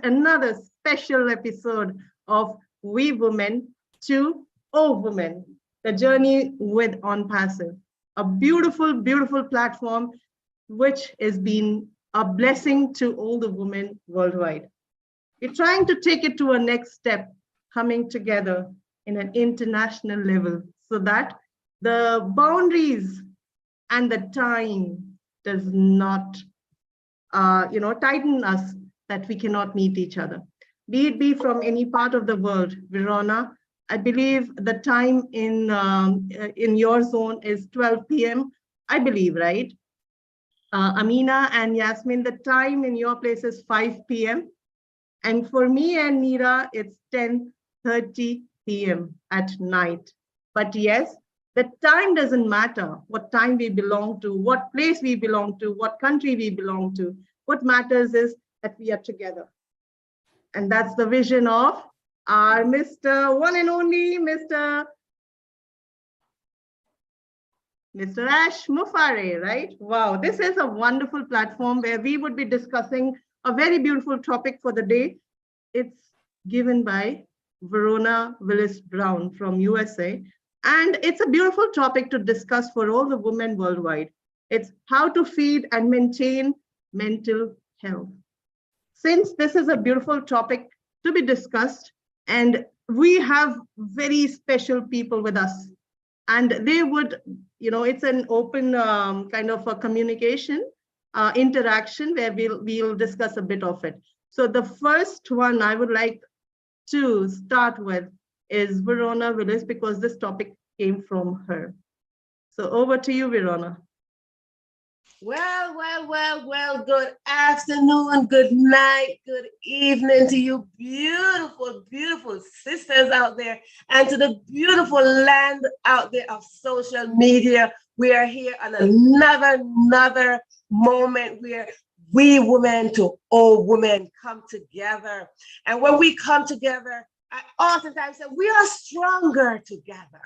Another special episode of We Women to O Women, the journey with Onpassive, a beautiful, beautiful platform which has been a blessing to all the women worldwide. We're trying to take it to a next step, coming together in an international level so that the boundaries and the time does not tighten us that we cannot meet each other. Be it be from any part of the world, Verona, I believe the time in your zone is 12 p.m. I believe, right? Amina and Yasmin, the time in your place is 5 p.m. And for me and Mira, it's 10:30 p.m. at night. But yes, the time doesn't matter what time we belong to, what place we belong to, what country we belong to. What matters is that we are together. And that's the vision of our Mr. One and only Mr. Ash Mufare, right? Wow, this is a wonderful platform where we would be discussing a very beautiful topic for the day. It's given by Verona Willis Brown from USA. And it's a beautiful topic to discuss for all the women worldwide. It's how to feed and maintain mental health. Since this is a beautiful topic to be discussed, and we have very special people with us, and they would, it's an open kind of a communication interaction where we'll discuss a bit of it. So the first one I would like to start with is Verona Willis, because this topic came from her. So over to you, Verona. Well, good afternoon, good night, good evening to you beautiful, beautiful sisters out there and to the beautiful land out there of social media. We are here on another moment where we women to all women come together. And when we come together, I oftentimes say we are stronger together.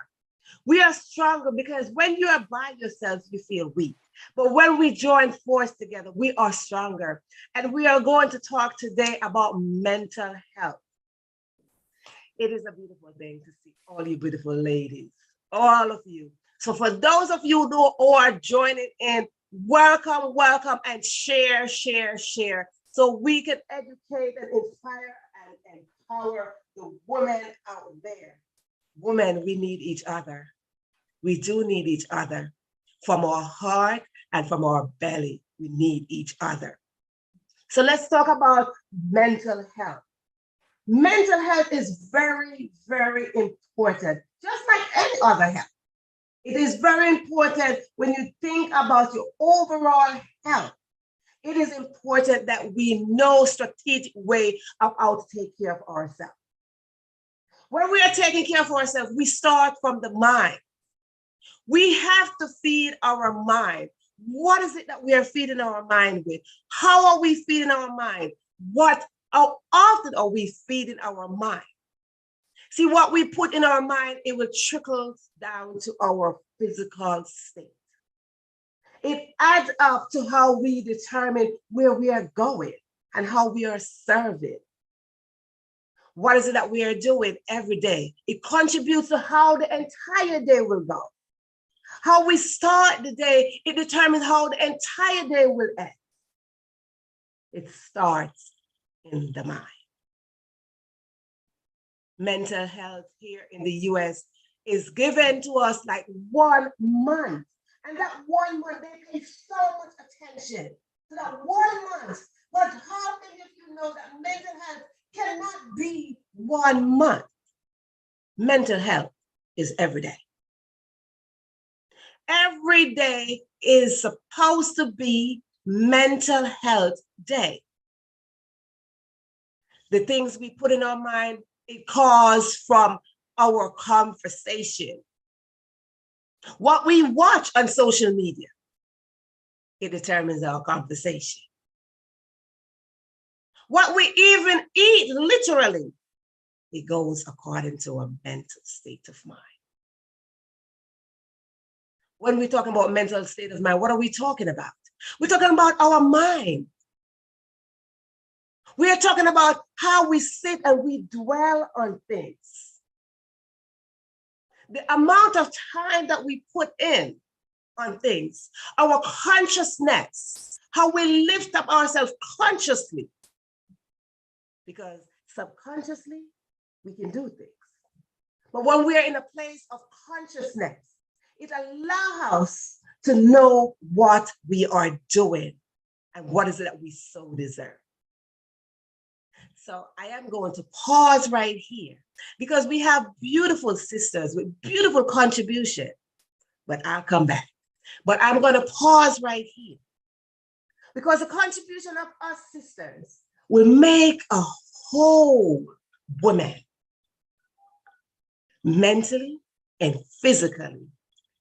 We are stronger because when you are by yourself, you feel weak. But when we join force together, we are stronger. And we are going to talk today about mental health. It is a beautiful thing to see all you beautiful ladies, all of you. So for those of you who are joining in, welcome, and share. So we can educate and inspire and empower the women out there. Women, we need each other. We do need each other. From our heart and from our belly, we need each other. So let's talk about mental health. Mental health is very, very important, just like any other health. It is very important when you think about your overall health. It is important that we know strategic way of how to take care of ourselves. When we are taking care of ourselves, we start from the mind. We have to feed our mind. What is it that we are feeding our mind with? How are we feeding our mind? How often are we feeding our mind? See, what we put in our mind, it will trickle down to our physical state. It adds up to how we determine where we are going and how we are serving. What is it that we are doing every day? It contributes to how the entire day will go. How we start the day, it determines how the entire day will end. It starts in the mind. Mental health here in the US is given to us like 1 month. And that 1 month, they pay so much attention to that 1 month. But how many of you know that mental health cannot be 1 month? Mental health is every day. Every day is supposed to be mental health day. The things we put in our mind, it comes from our conversation. What we watch on social media, it determines our conversation. What we even eat, literally, it goes according to a mental state of mind. When we're talking about mental state of mind, what are we talking about? We're talking about our mind. We are talking about how we sit and we dwell on things. The amount of time that we put in on things, our consciousness, how we lift up ourselves consciously. Because subconsciously, we can do things. But when we're in a place of consciousness, it allows us to know what we are doing and what is it that we so deserve. So I am going to pause right here because we have beautiful sisters with beautiful contribution, but I'll come back. But I'm going to pause right here because the contribution of us sisters will make a whole woman, mentally and physically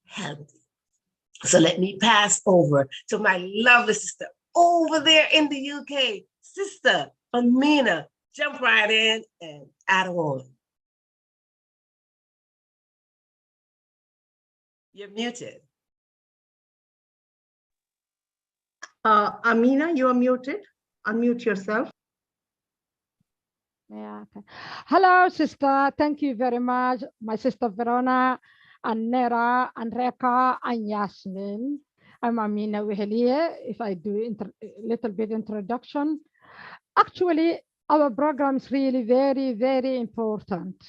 healthy. So let me pass over to my lovely sister over there in the UK, Sister Amina. Jump right in and add on. You're muted. Amina, you are muted. Unmute yourself. Yeah. Okay. Hello, sister. Thank you very much, my sister Verona, and Nera, and Reka, and Yasmin. I'm Amina Weheliye. If I do a little bit introduction, actually, our program is really very, very important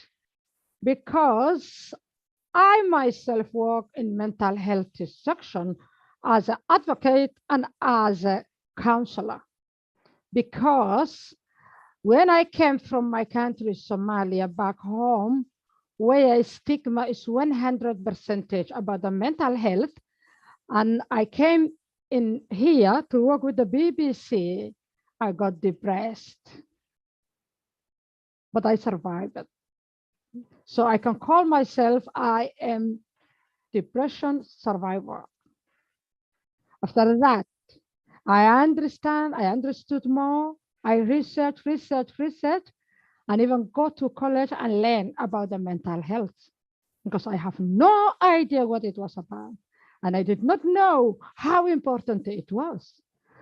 because I myself work in mental health section as an advocate and as a counselor because when I came from my country, Somalia, back home, where stigma is 100% about the mental health, and I came in here to work with the BBC, I got depressed. But I survived it. So I can call myself, I am depression survivor. After that, I understood more. I research, and even go to college and learn about the mental health because I have no idea what it was about. And I did not know how important it was.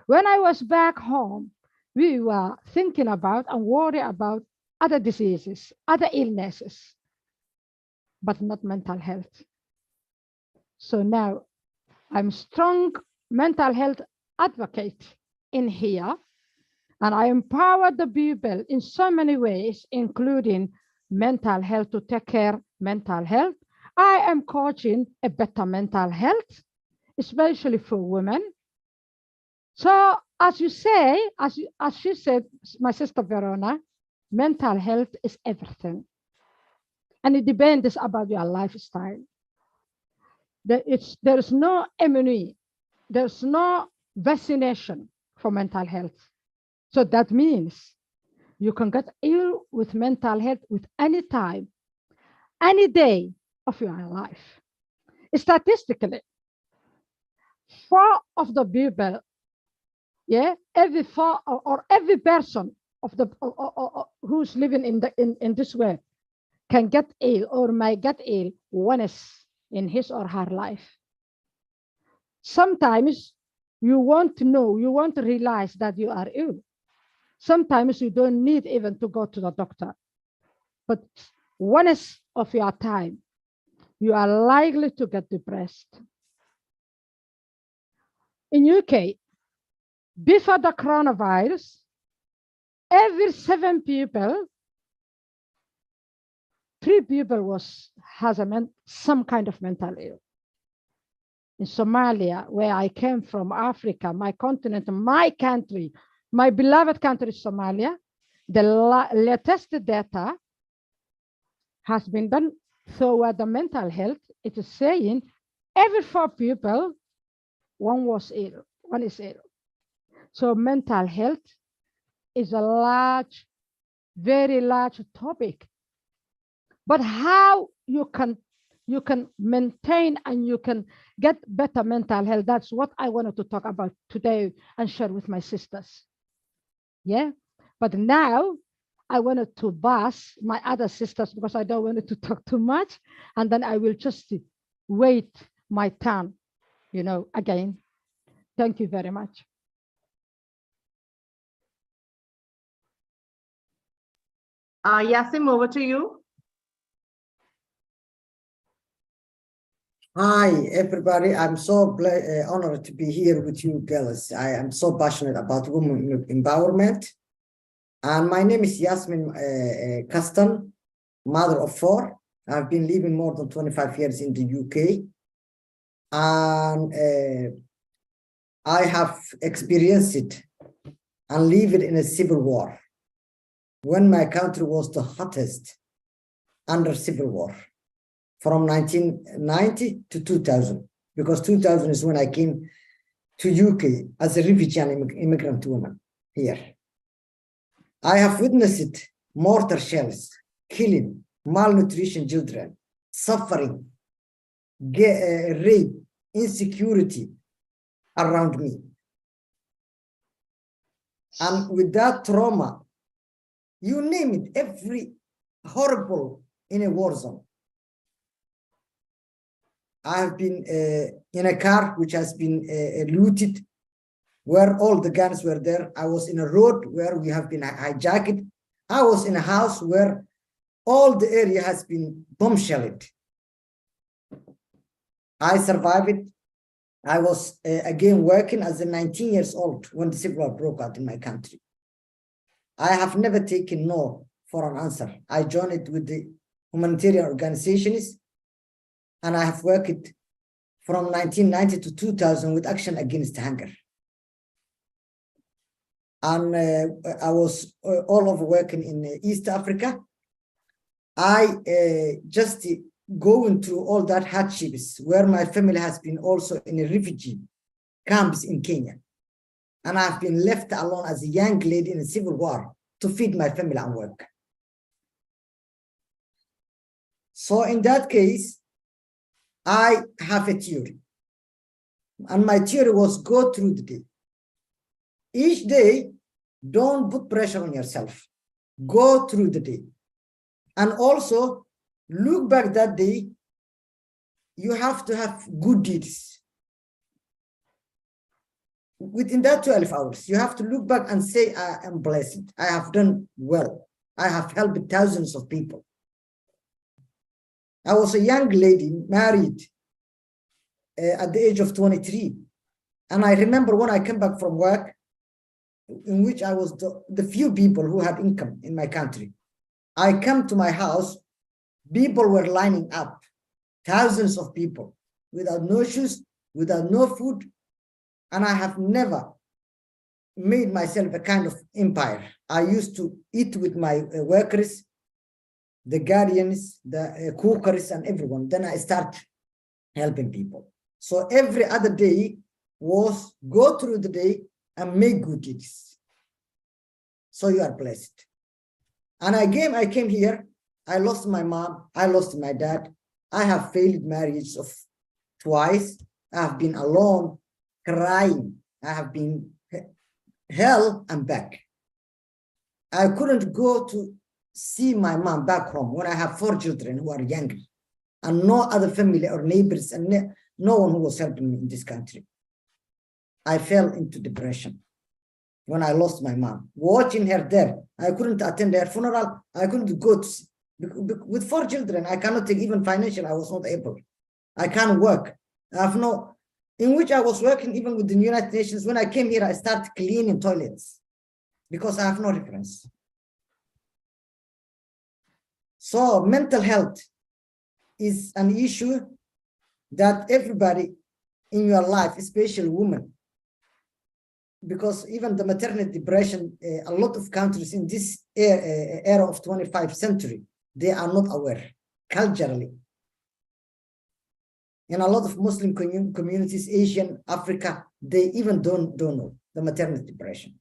When I was back home, we were thinking about and worried about other diseases, other illnesses, but not mental health. So now I'm strong mental health advocate in here. And I empower the people in so many ways, including mental health to take care of mental health. I am coaching a better mental health, especially for women. So as you say, as she said, my sister Verona, mental health is everything. And it depends about your lifestyle. There is no immunity, there's no vaccination for mental health. So that means you can get ill with mental health with any time, any day of your life. Statistically, 4 of the people, every 4 or every person of the who's living in this world can get ill or might get ill once in his or her life. Sometimes you want to know, you want to realize that you are ill. Sometimes you don't need even to go to the doctor. But once of your time, you are likely to get depressed. In UK, before the coronavirus, every 7 people, 3 people has some kind of mental ill. In Somalia, where I came from, Africa, my continent, my country, my beloved country, Somalia, the latest data has been done toward the mental health. It is saying every 4 people, one is ill. So mental health is a large, very large topic. But how you can maintain and you can get better mental health, that's what I wanted to talk about today and share with my sisters. Yeah, but now I wanted to pass my other sisters because I don't want to talk too much, and then I will just wait my turn, again. Thank you very much. Yasim, over to you. Hi, everybody. I'm so honored to be here with you girls. I am so passionate about women empowerment. And my name is Yasmin Kastan, mother of 4. I've been living more than 25 years in the UK. And I have experienced it and lived in a civil war when my country was the hottest under civil war from 1990 to 2000, because 2000 is when I came to UK as a refugee and immigrant woman here. I have witnessed mortar shells, killing, malnutrition children, suffering, rape, insecurity around me. And with that trauma, you name it, every horrible in a war zone. I have been in a car which has been looted, where all the guns were there. I was in a road where we have been hijacked. I was in a house where all the area has been bomb-shelled. I survived it. I was again working as a 19 years old when the civil war broke out in my country. I have never taken no for an answer. I joined with the humanitarian organizations, and I have worked from 1990 to 2000 with Action Against Hunger. And I was all over working in East Africa. I just going through all that hardships where my family has been also in a refugee camps in Kenya. And I've been left alone as a young lady in a civil war to feed my family and work. So in that case, I have a theory. And my theory was go through the day. Each day, don't put pressure on yourself. Go through the day. And also, look back that day, you have to have good deeds. Within that 12 hours, you have to look back and say, I am blessed. I have done well. I have helped thousands of people. I was a young lady, married at the age of 23. And I remember when I came back from work, in which I was the few people who had income in my country. I come to my house, people were lining up, thousands of people, without no shoes, without no food. And I have never made myself a kind of empire. I used to eat with my workers, the guardians, the cookers, and everyone. Then I start helping people. So every other day was go through the day and make good deeds. So you are blessed. And again, I came here, I lost my mom, I lost my dad. I have failed marriage of twice. I have been alone, crying. I have been hell and back. I couldn't go to see my mom back home when I have 4 children who are younger and no other family or neighbors and no one who was helping me in this country. I fell into depression when I lost my mom. Watching her there, I couldn't attend her funeral. I couldn't go to see. With 4 children, I cannot take even financial. I was not able. I can't work. I have no, in which I was working even with the United Nations. When I came here, I started cleaning toilets because I have no reference. So mental health is an issue that everybody in your life, especially women, because even the maternity depression, a lot of countries in this era of 25th century, they are not aware culturally. In a lot of Muslim communities, Asian, Africa, they even don't know the maternity depression.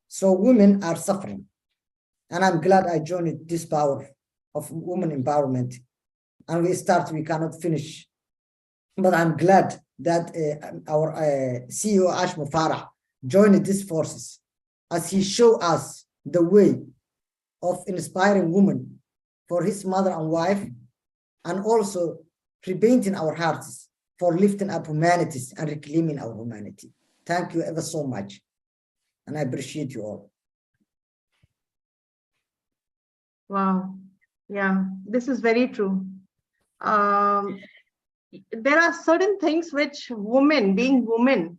So women are suffering. And I'm glad I joined this power of women empowerment. And we cannot finish. But I'm glad that our CEO, Ashmo Farah, joined these forces as he showed us the way of inspiring women for his mother and wife, and also prepainting our hearts for lifting up humanities and reclaiming our humanity. Thank you ever so much. And I appreciate you all. Wow. Yeah, this is very true. Um, there are certain things which women, being women,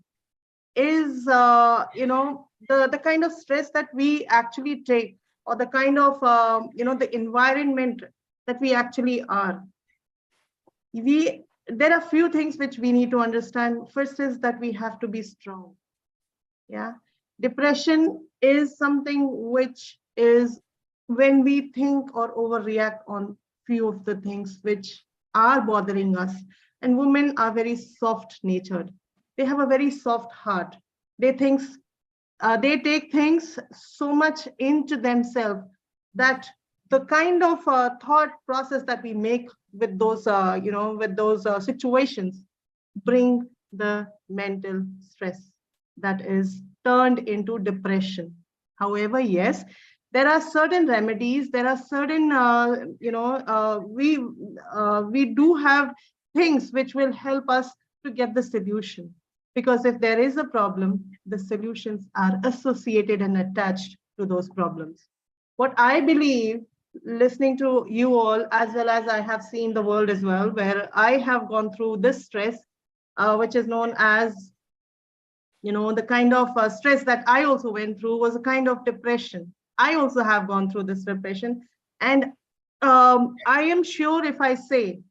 is the kind of stress that we actually take, or the kind of the environment that we actually are. We There are few things which we need to understand. First is that we have to be strong. Yeah, depression is something which is when we think or overreact on few of the things which are bothering us. And women are very soft natured. They have a very soft heart. They take things so much into themselves that the kind of thought process that we make with those situations bring the mental stress that is turned into depression. However, yes, there are certain remedies. There are certain we do have things which will help us to get the solution, because if there is a problem, the solutions are associated and attached to those problems. What I believe, listening to you all, as well as I have seen the world as well, where I have gone through this stress, which is known as, the kind of stress that I also went through was a kind of depression. I also have gone through this depression. And I am sure if I say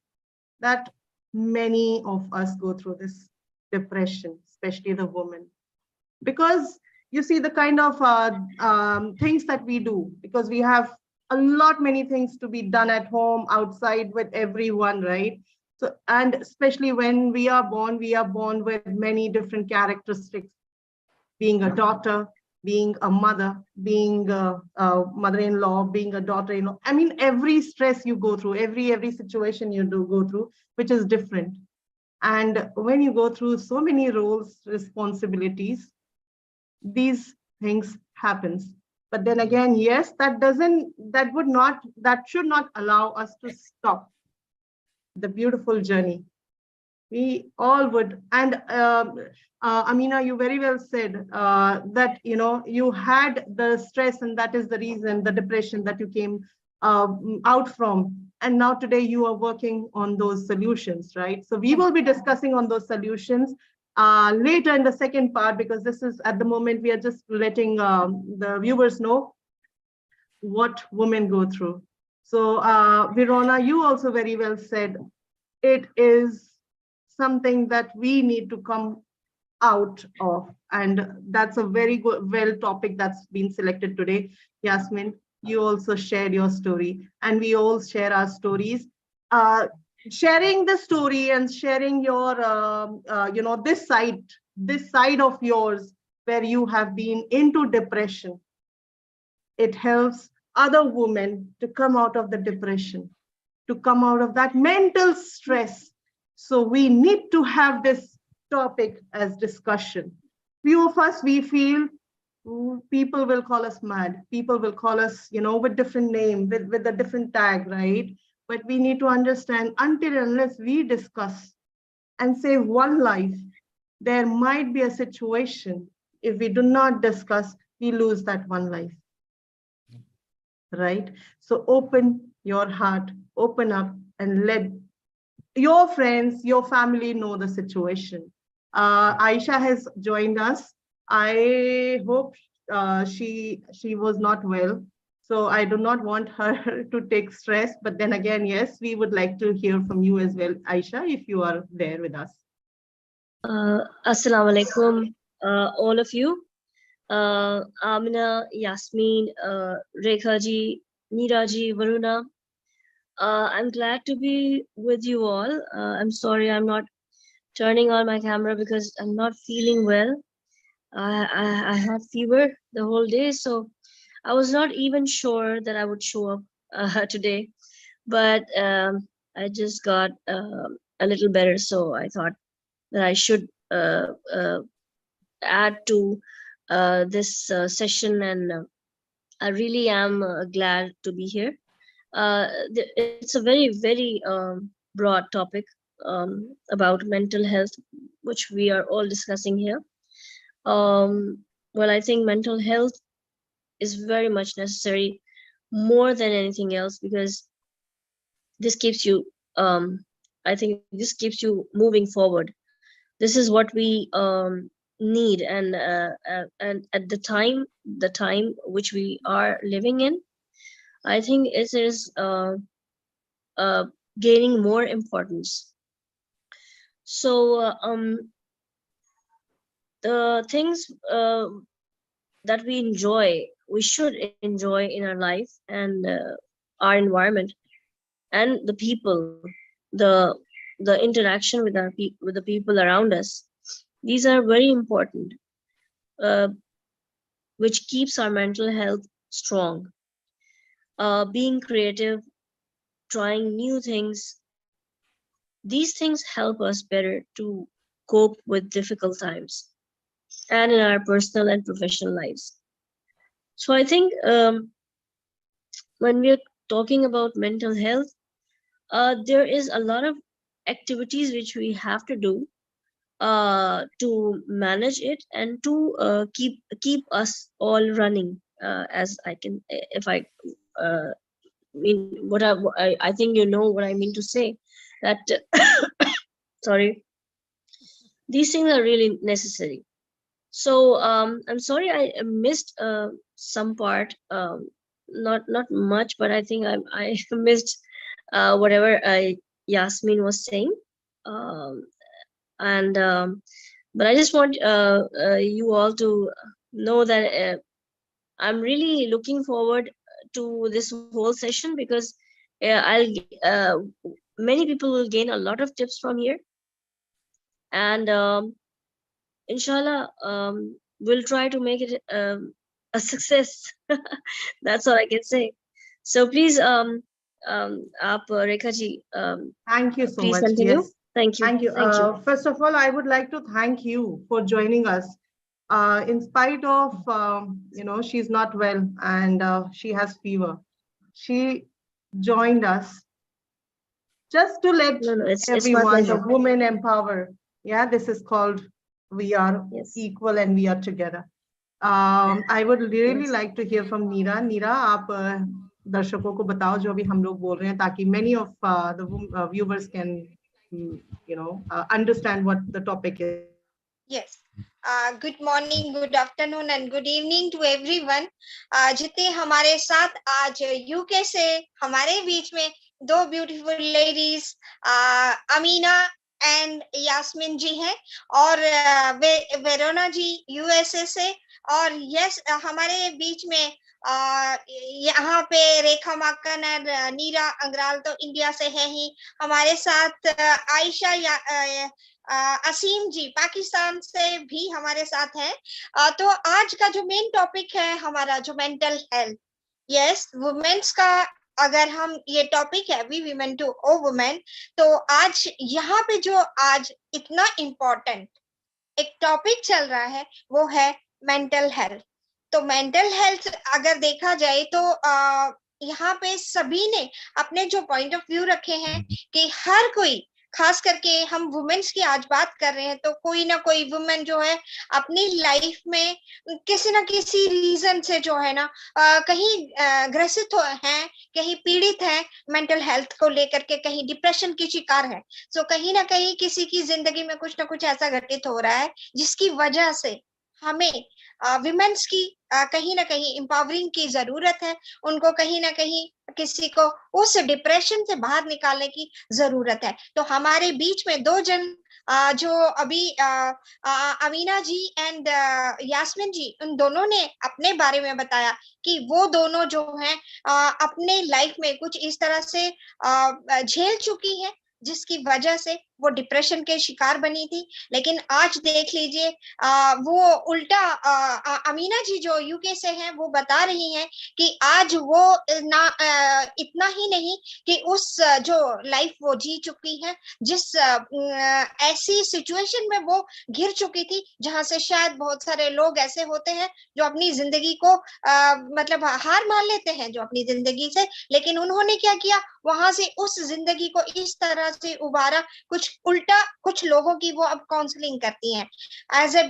that many of us go through this depression, especially the women, because you see the kind of things that we do, because we have a lot many things to be done at home, outside, with everyone, right? So, and especially when we are born with many different characteristics, being a daughter, being a mother, being a mother-in-law, being a daughter-in-law. I mean, every stress you go through, every situation you do go through, which is different. And when you go through so many roles, responsibilities, these things happens. But then again, yes, that should not allow us to stop the beautiful journey. We all would. And Amina, you very well said that you had the stress, and that is the reason, the depression that you came out from. And now today you are working on those solutions, right? So we will be discussing on those solutions later in the second part, because this is, at the moment, we are just letting the viewers know what women go through. So Verona, you also very well said, it is something that we need to come out of. And that's a very good, topic that's been selected today. Yasmin, you also shared your story, and we all share our stories. Sharing the story and sharing your, this side of yours, where you have been into depression, it helps other women to come out of the depression, to come out of that mental stress. So we need to have this topic as discussion. Few of us, we feel people will call us mad. People will call us, with different name, with a different tag, right? But we need to understand, until and unless we discuss and save one life, there might be a situation, if we do not discuss, we lose that one life, right? So open your heart, open up, and let your friends, your family know the situation. Aisha has joined us. I hope she was not well. So I do not want her to take stress. But then again, yes, we would like to hear from you as well, Aisha, if you are there with us. Assalamu alaikum, all of you. Amina, Yasmin, Rekha ji, Neera ji, Varuna. I'm glad to be with you all. I'm sorry I'm not turning on my camera because I'm not feeling well. I had fever the whole day, so I was not even sure that I would show up today. But I just got a little better, so I thought that I should add to this session, and I really am glad to be here. It's a very, very broad topic about mental health, which we are all discussing here. Well, I think mental health is very much necessary more than anything else, because this keeps you, I think this keeps you moving forward. This is what we need. And at the time which we are living in, I think it is uh, gaining more importance. So the things that we enjoy, we should enjoy in our life, and our environment, and the people, the the interaction with with the people around us. These are very important, uh, which keeps our mental health strong. Being creative, trying new things, these things help us better to cope with difficult times and in our personal and professional lives. So I think when we're talking about mental health, there is a lot of activities which we have to do to manage it, and to keep us all running, as I can, if I mean what I think you know what I mean to say, that sorry, these things are really necessary. So I'm sorry I missed some part, not much, but I think I missed whatever Yasmin was saying. Um, and But I just want you all to know that I'm really looking forward to this whole session, because I'll many people will gain a lot of tips from here, and inshallah, we'll try to make it a success. That's all I can say. So please, aap Rekha ji, Thank you so please much. continue. Yes. Thank you. Thank you. Thank you. First of all, I would like to thank you for joining us. In spite of, she's not well and she has fever. She joined us just to let No, no, it's my everyone, the pleasure. women empower. Yeah, this is called We Are Yes. Equal and We Are Together. I would really Yes. like to hear from Neera. Neera, आप दर्शकों को बताओ जो अभी हम लोग बोल रहे हैं, ताकि many of the viewers can, understand what the topic is. Yes. Good morning, good afternoon, and good evening to everyone. जितने हमारे साथ आज यूके से हमारे बीच में दो beautiful ladies Amina and Yasmin ji हैं, और वेरोना जी यूएसए से, और यस हमारे बीच में यहाँ पे रेखा माकन और नीरा अंग्राल तो इंडिया से है ही, हमारे साथ आयशा असीम जी पाकिस्तान से भी हमारे साथ हैं। तो आज का जो मेन टॉपिक है हमारा, जो मेंटल हेल्थ, यस वुमेन्स का अगर हम ये टॉपिक है we women to oh women, तो आज यहाँ पे जो आज इतना इम्पोर्टेंट एक टॉपिक चल रहा है वो है मेंटल हेल्थ। तो मेंटल हेल्थ अगर देखा जाए तो यहाँ पे सभी ने अपने जो पॉइंट ऑफ व्यू रखे हैं कि हर कोई, खास करके हम वुमेन्स की आज बात कर रहे हैं, तो कोई ना कोई वुमेन जो है अपनी लाइफ में किसी ना किसी रीजन से जो है ना कहीं ग्रसित हैं, कहीं पीड़ित हैं मेंटल हेल्थ को लेकर के, कहीं डिप्रेशन की शिकार है। सो कहीं ना कहीं किसी की जिंदगी में कुछ ना कुछ ऐसा घटित हो रहा है जिसकी वजह से हमें विमेन्स की कहीं ना कहीं एम्पावरिंग की जरूरत है। उनको कहीं ना कहीं किसी को उस डिप्रेशन से बाहर निकालने की जरूरत है। तो हमारे बीच में दो जन जो अभी अमीना जी एंड यास्मिन जी, उन दोनों ने अपने बारे में बताया कि वो दोनों जो हैं अपने लाइफ में कुछ इस तरह से झेल चुकी हैं जिसकी वजह से वो डिप्रेशन के शिकार बनी थी। लेकिन आज देख लीजिए वो उल्टा अमीना जी जो यूके से हैं वो बता रही हैं कि आज वो ना इतना ही नहीं कि उस जो लाइफ वो जी चुकी है, जिस ऐसी सिचुएशन में वो घिर चुकी थी जहां से शायद बहुत सारे लोग ऐसे होते हैं जो अपनी जिंदगी को मतलब हार मान लेते हैं जो अपनी जिंदगी से, लेकिन उन्होंने क्या किया, वहां से उस जिंदगी को इस तरह से उबारा। कुछ उल्टा कुछ लोगों की वो अब काउंसलिंग करती हैं एज ए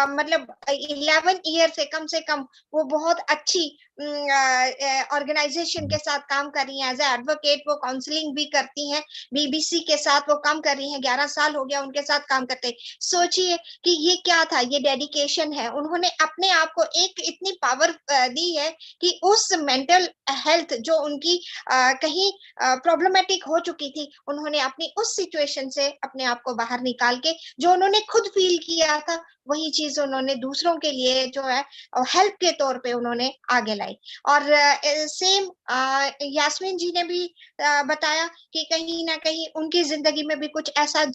मतलब 11 ईयर से कम वो बहुत अच्छी ऑर्गेनाइजेशन के साथ काम कर रही हैं, एज ए एडवोकेट वो काउंसलिंग भी करती हैं, बीबीसी के साथ वो काम कर रही हैं, 11 साल हो गया उनके साथ काम करते। सोचिए कि ये क्या था, ये डेडिकेशन है। उन्होंने अपने आप को एक इतनी पावर दी है कि उस मेंटल हेल्थ जो उनकी कहीं प्रॉब्लमेटिक हो चुकी थी, उन्होंने अपनी उस सिचुएशन से अपने आप को बाहर निकाल के जो उन्होंने खुद फील किया था वही चीज उन्होंने दूसरों के लिए जो है हेल्प के तौर पे उन्होंने आगे लाई। और सेम यास्मीन जी ने भी बताया कि कहीं ना कहीं उनकी जिंदगी में भी कुछ ऐसा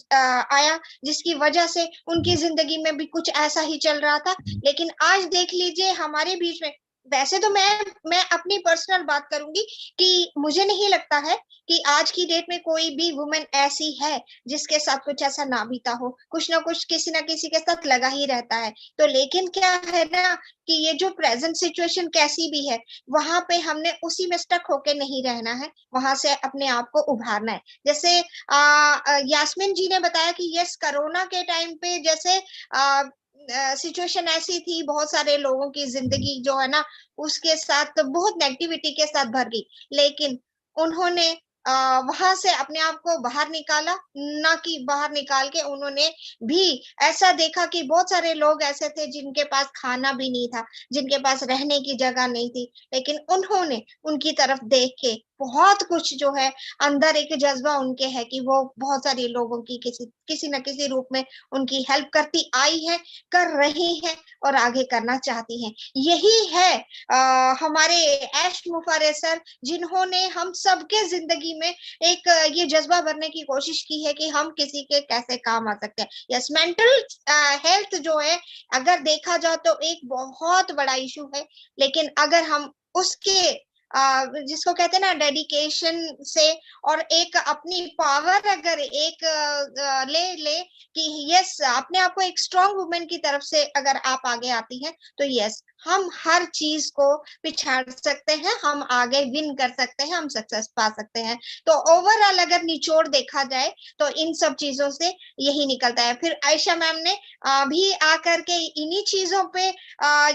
आया जिसकी वजह से उनकी जिंदगी में भी कुछ ऐसा ही चल रहा था। लेकिन आज देख लीजिए हमारे बीच में, वैसे तो मैं अपनी पर्सनल बात करूंगी कि मुझे नहीं लगता है कि आज की डेट में कोई भी वुमेन ऐसी है जिसके साथ कुछ ऐसा ना बीता हो। कुछ ना कुछ किसी ना किसी के साथ लगा ही रहता है। तो लेकिन क्या है ना कि ये जो प्रेजेंट सिचुएशन कैसी भी है, वहां पे हमने उसी में स्टक होके नहीं रहना है, वहां से अपने आप को उभारना है। जैसे यास्मीन जी ने बताया कि यस, कोरोना के टाइम पे जैसे सिचुएशन ऐसी थी, बहुत सारे लोगों की जिंदगी जो है ना उसके साथ तो बहुत नेगेटिविटी के साथ भर गई, लेकिन उन्होंने वहां से अपने आप को बाहर निकाला। ना कि बाहर निकाल के उन्होंने भी ऐसा देखा कि बहुत सारे लोग ऐसे थे जिनके पास खाना भी नहीं था, जिनके पास रहने की जगह नहीं थी, लेकिन उन्होंने उनकी तरफ देख के बहुत कुछ जो है अंदर एक जज्बा उनके है कि वो बहुत सारे लोगों की किसी न किसी रूप में उनकी हेल्प करती आई है, कर रही है और आगे करना चाहती हैं। यही है हमारे ऐश मुफारे सर, जिन्होंने हम सबके जिंदगी में एक ये जज्बा भरने की कोशिश की है कि हम किसी के कैसे काम आ सकते हैं। यस, मेंटल हेल्थ जो है अगर देखा जाए तो एक बहुत बड़ा इशू है, लेकिन अगर हम उसके जिसको कहते हैं ना डेडिकेशन से और एक अपनी पावर अगर एक ले कि यस अपने आप को एक स्ट्रॉन्ग वुमेन की तरफ से अगर आप आगे आती हैं तो यस हम हर चीज को पिछाड़ सकते हैं, हम आगे विन कर सकते हैं, हम सक्सेस पा सकते हैं। तो ओवरऑल अगर निचोड़ देखा जाए तो इन सब चीजों से यही निकलता है। फिर आयशा मैम ने भी आकर के इन्हीं चीजों पे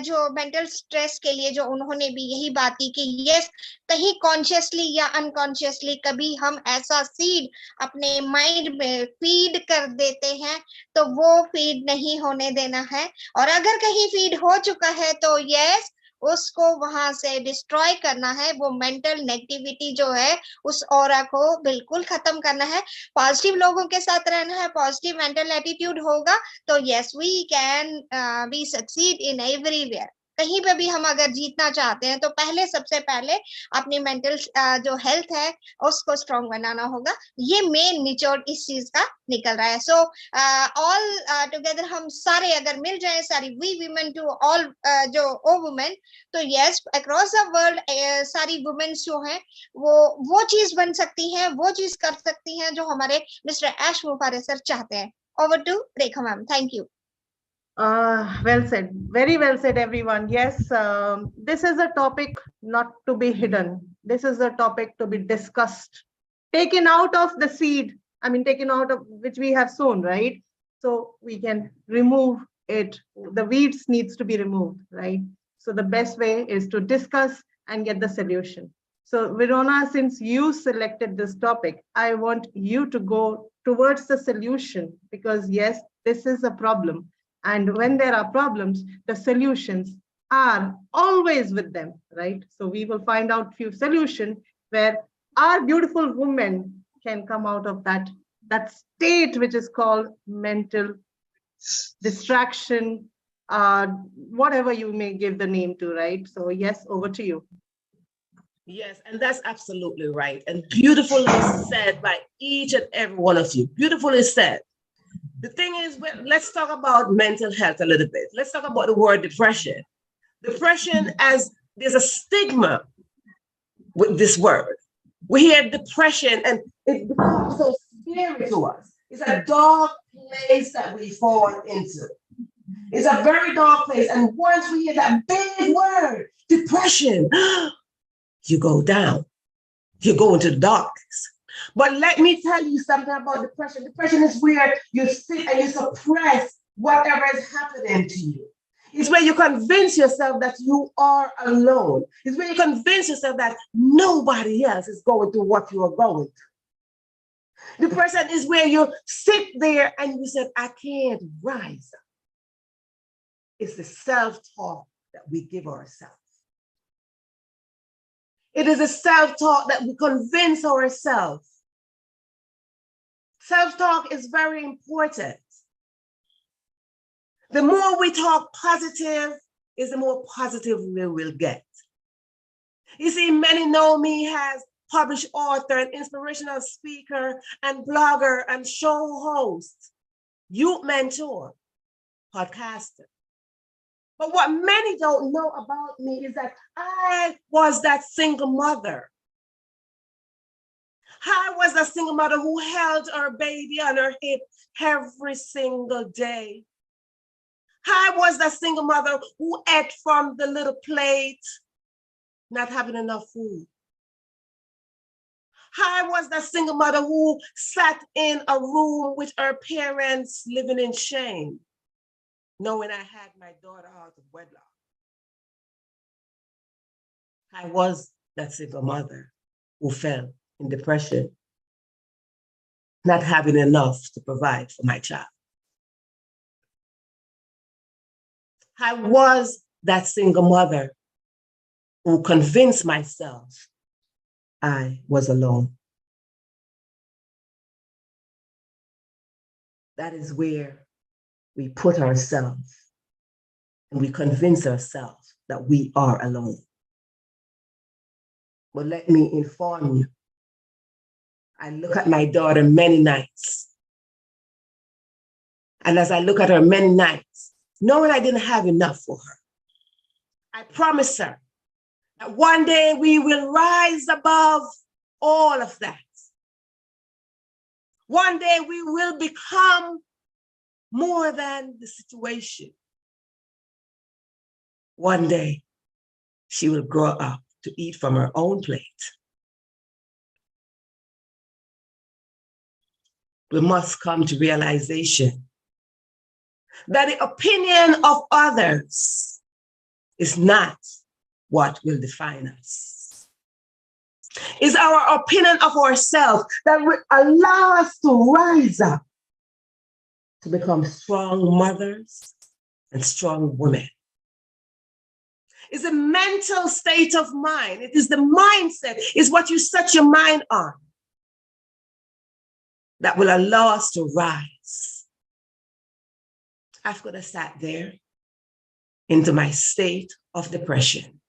जो मेंटल स्ट्रेस के लिए जो उन्होंने भी यही बात की कि यस कहीं कॉन्शियसली या अनकॉन्शियसली कभी हम ऐसा सीड अपने माइंड में फीड कर देते हैं तो वो फीड नहीं होने देना है। और अगर कहीं फीड हो चुका है तो यस उसको वहां से डिस्ट्रॉय करना है। वो मेंटल नेगेटिविटी जो है उस ऑरा को बिल्कुल खत्म करना है, पॉजिटिव लोगों के साथ रहना है, पॉजिटिव मेंटल एटीट्यूड होगा तो yes we can be succeed in everywhere. कहीं पे भी हम अगर जीतना चाहते हैं तो पहले सबसे पहले अपनी मेंटल जो हेल्थ है उसको स्ट्रॉन्ग बनाना होगा। ये मेन निचोड़ इस चीज का निकल रहा है। सो ऑल टुगेदर हम सारे अगर मिल जाए, सारी वी वुमेन टू ऑल जो ओ वुमेन, तो यस अक्रॉस द वर्ल्ड सारी वुमेन जो हैं वो चीज बन सकती हैं, वो चीज कर सकती हैं जो हमारे मिस्टर ऐश मुफारे सर चाहते हैं। Over to Rekha ma'am, thank you. Well said. Very well said, everyone. Yes, this is a topic not to be hidden. This is a topic to be discussed, taken out of the seed. I mean, taken out of which we have sown, right? So we can remove it. The weeds needs to be removed, right? So the best way is to discuss and get the solution. So Verona, since you selected this topic, I want you to go towards the solution because yes, this is a problem. And when there are problems, the solutions are always with them, right? So we will find out few solutions where our beautiful women can come out of that state which is called mental distraction, whatever you may give the name to, right? So yes, over to you. Yes, and that's absolutely right. And beautifully said by each and every one of you. Beautifully said. The thing is, let's talk about mental health a little bit. Let's talk about the word depression. Depression, as there's a stigma with this word. We hear depression and it becomes so scary to us. It's a dark place that we fall into. It's a very dark place. And once we hear that big word, depression, you go down. You go into the darkness. But let me tell you something about depression. Depression is where you sit and you suppress whatever is happening to you. It's where you convince yourself that you are alone. It's where you convince yourself that nobody else is going through what you are going through. Depression is where you sit there and you say, I can't rise up. It's the self-talk that we give ourselves. It is a self-talk that we convince ourselves. Self-talk is very important. The more we talk positive, is the more positive we will get. You see, many know me as published author and inspirational speaker and blogger and show host, youth mentor, podcaster. But what many don't know about me is that I was that single mother. I was that single mother who held her baby on her hip every single day. I was that single mother who ate from the little plate, not having enough food. I was that single mother who sat in a room with her parents living in shame, knowing I had my daughter out of wedlock. I was that single mother who fell in depression, not having enough to provide for my child. I was that single mother who convinced myself I was alone. That is where we put ourselves and we convince ourselves that we are alone. But let me inform you, I look at my daughter many nights. And as I look at her many nights, knowing I didn't have enough for her, I promise her that one day we will rise above all of that. One day we will become more than the situation. One day she will grow up to eat from her own plate. We must come to realization that the opinion of others is not what will define us. It's our opinion of ourselves that will allow us to rise up to become strong mothers and strong women. It's a mental state of mind. It is the mindset, it's what you set your mind on that will allow us to rise. I could have sat there into my state of depression,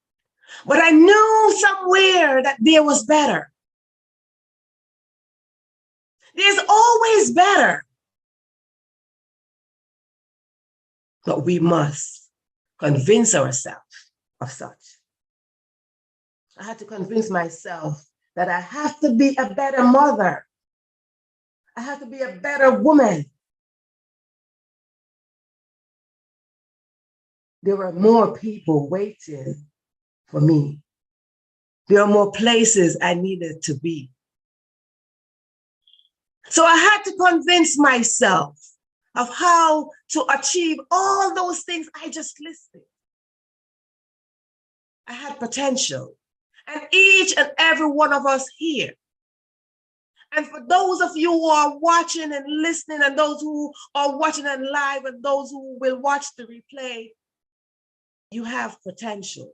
but I knew somewhere that there was better. There's always better. But we must convince ourselves of such. I had to convince myself that I have to be a better mother. I have to be a better woman. There were more people waiting for me. There are more places I needed to be. So I had to convince myself of how to achieve all those things I just listed. I had potential, and each and every one of us here. And for those of you who are watching and listening, and those who are watching and live, and those who will watch the replay, you have potential.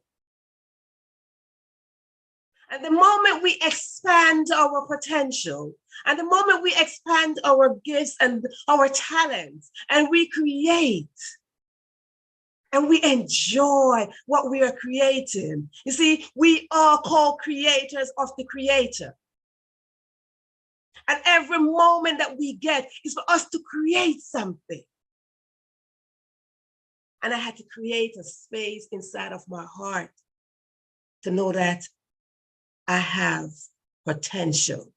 And the moment we expand our potential, and the moment we expand our gifts and our talents, and we create, and we enjoy what we are creating. You see, we are co-creators of the Creator. And every moment that we get is for us to create something. And I had to create a space inside of my heart to know that I have potential.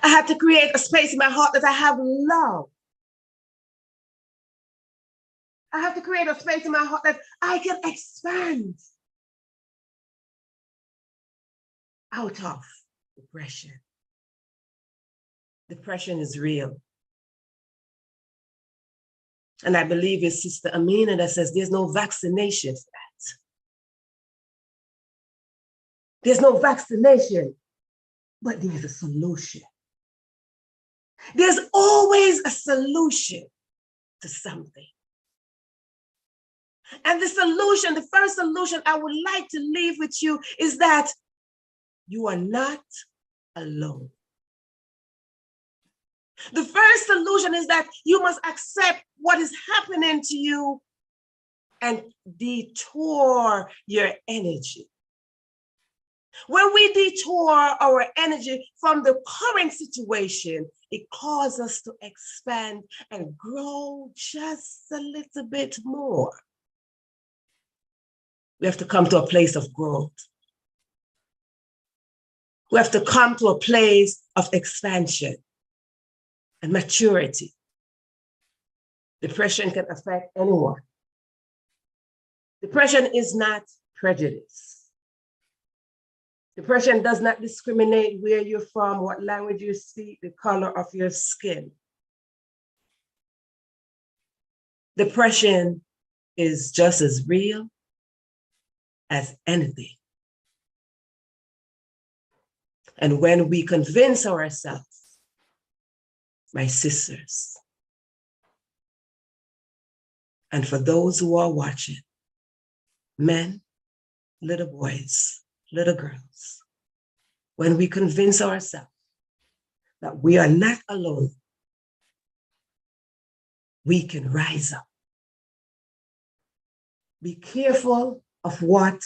I had to create a space in my heart that I have love. I have to create a space in my heart that I can expand out of depression. Depression is real. And I believe it's Sister Amina that says there's no vaccination for that. There's no vaccination, but there's a solution. There's always a solution to something. And the solution, the first solution I would like to leave with you is that you are not alone. The first solution is that you must accept what is happening to you and detour your energy. When we detour our energy from the current situation, it causes us to expand and grow just a little bit more. We have to come to a place of growth. We have to come to a place of expansion and maturity. Depression can affect anyone. Depression is not prejudice. Depression does not discriminate where you're from, what language you speak, the color of your skin. Depression is just as real as anything. And when we convince ourselves, my sisters, and for those who are watching, men, little boys, little girls, when we convince ourselves that we are not alone, we can rise up. Be careful of what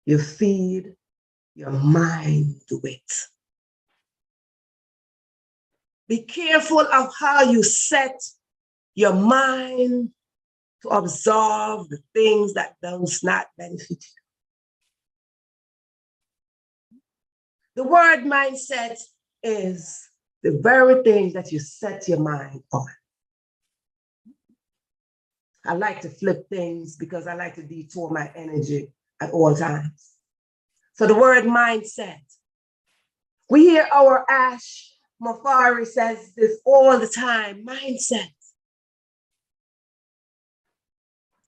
you feed your mind with. Be careful of how you set your mind to absorb the things that does not benefit you. The word mindset is the very thing that you set your mind on. I like to flip things because I like to detour my energy at all times. So the word mindset. We hear our Ash Mafari says this all the time, mindset.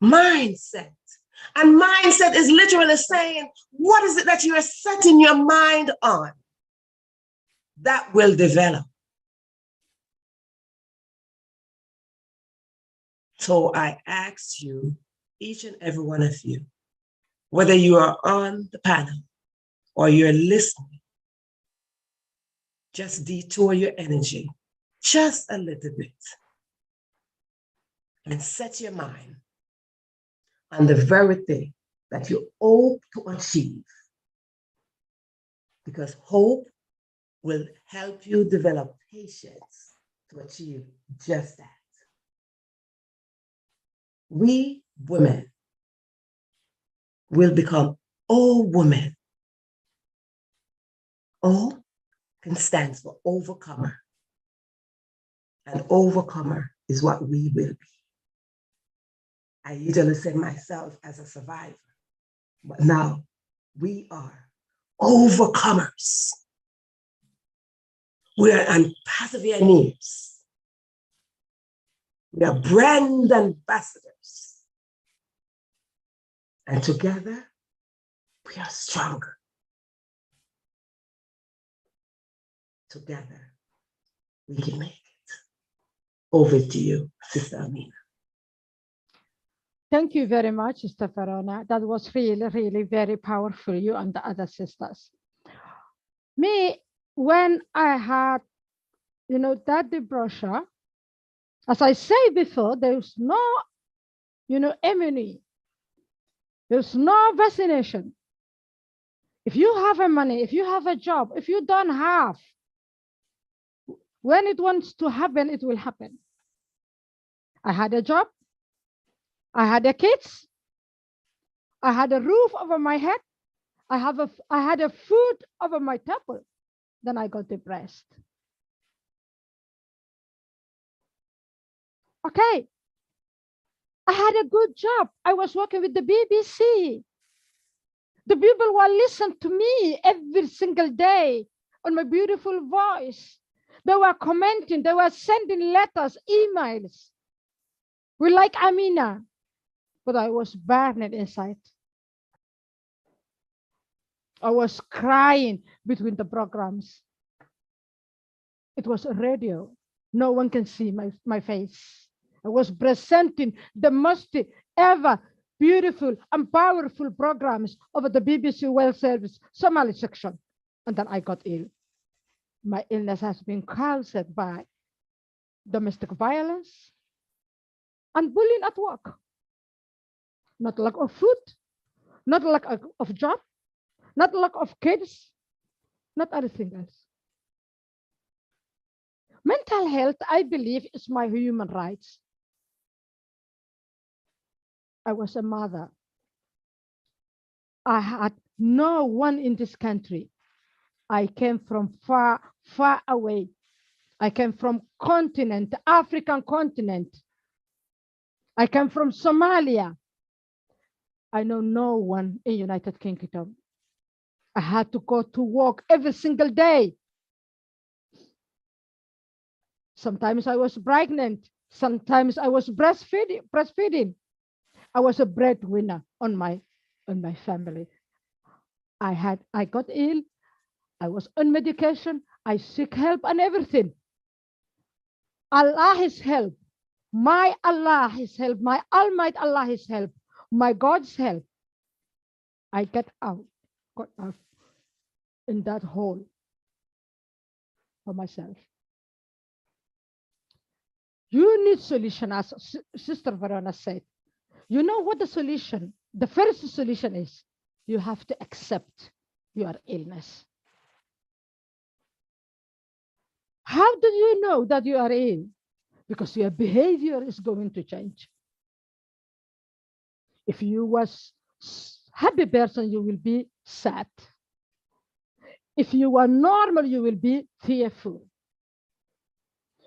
Mindset. And mindset is literally saying, what is it that you are setting your mind on that will develop? So I ask you, each and every one of you, whether you are on the panel or you're listening, just detour your energy just a little bit and set your mind on the very thing that you hope to achieve. Because hope will help you develop patience to achieve just that. We women will become all women. O can stand for overcomer. And overcomer is what we will be. I usually say myself as a survivor, but now we are overcomers. We are Onpassive. We are brand ambassadors. And together, we are stronger. Together, we can make it. Over to you, Sister Amina. Thank you very much, Sister Verona. That was really, really very powerful, you and the other sisters. Me, when I had, that depression, as I said before, there's no, immunity. There's no vaccination. If you have a money, if you have a job, if you don't have, when it wants to happen, it will happen. I had a job. I had a kids. I had a roof over my head. I had a food over my table. Then I got depressed. Okay. I had a good job. I was working with the BBC. The people will listen to me every single day on my beautiful voice. They were commenting, they were sending letters, emails. We like Amina, but I was burning inside. I was crying between the programs. It was a radio. No one can see my face. I was presenting the most ever beautiful and powerful programs of the BBC World Service Somali section. And then I got ill. My illness has been caused by domestic violence and bullying at work. Not lack of food, not lack of job, not lack of kids, not anything else. Mental health, I believe, is my human rights. I was a mother. I had no one in this country. I came from far, far away. I came from continent, the African continent. I came from Somalia. I know no one in United Kingdom. I had to go to work every single day. Sometimes I was pregnant. Sometimes I was breastfeeding. I was a breadwinner on my family. I got ill. I was on medication. I seek help and everything. Allah is help. My Allah is help. My Almighty Allah is help. My God's help. I got out in that hole for myself. You need solution, as Sister Verona said. You know what the solution? The first solution is you have to accept your illness. How do you know that you are ill? Because your behavior is going to change. If you was happy person, you will be sad. If you are normal, you will be fearful.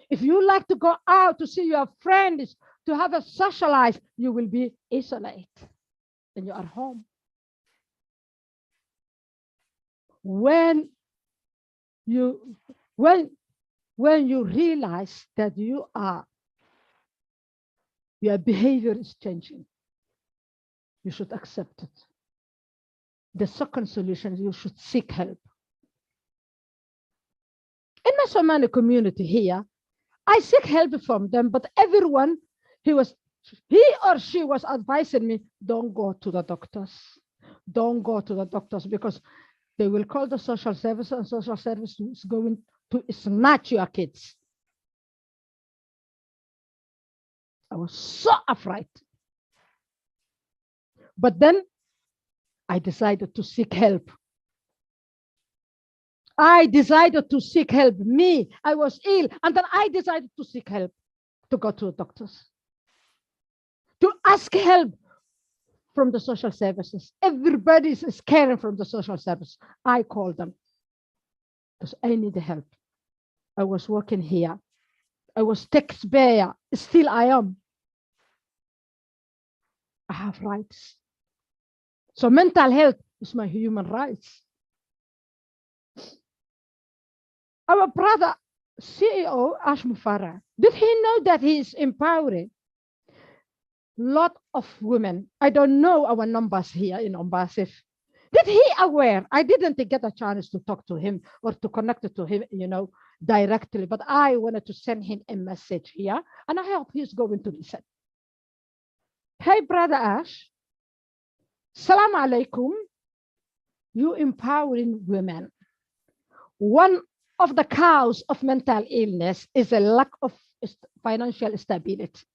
If you like to go out to see your friends, to have a social life, you will be isolated and you are home. When you realize that your behavior is changing, you should accept it. The second solution, you should seek help. In my Somali community here, I seek help from them, but everyone, he or she was advising me, don't go to the doctors. Don't go to the doctors because they will call the social service and social service is going to snatch your kids. I was so afraid. But then I decided to seek help. I decided to seek help. I was ill. And then I decided to seek help, to go to the doctors, to ask help from the social services. Everybody is caring from the social service. I called them because I need help. I was working here. I was taxpayer. Still I am. I have rights. So mental health is my human rights. Our brother CEO Ash Mufarah, did he know that he is empowering lot of women? I don't know our numbers here in Onpassive. Did he aware? I didn't get a chance to talk to him or to connect to him, directly, but I wanted to send him a message here, and I hope he's going to listen. Hey, brother Ash, Salam alaikum. You empowering women. One of the cause of mental illness is a lack of financial stability.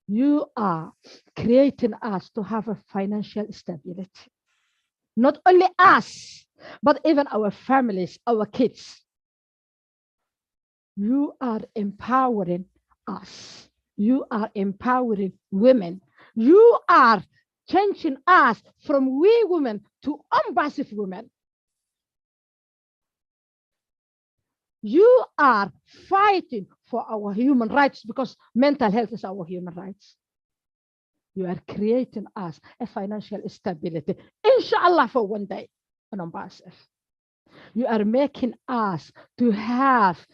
You are creating us to have a financial stability. Not only us, but even our families, our kids. You are empowering us. You are empowering women. You are changing us from we women to Onpassive women. You are fighting for our human rights because mental health is our human rights. You are creating us a financial stability, inshallah, for one day on Onpassive. You are making us to have,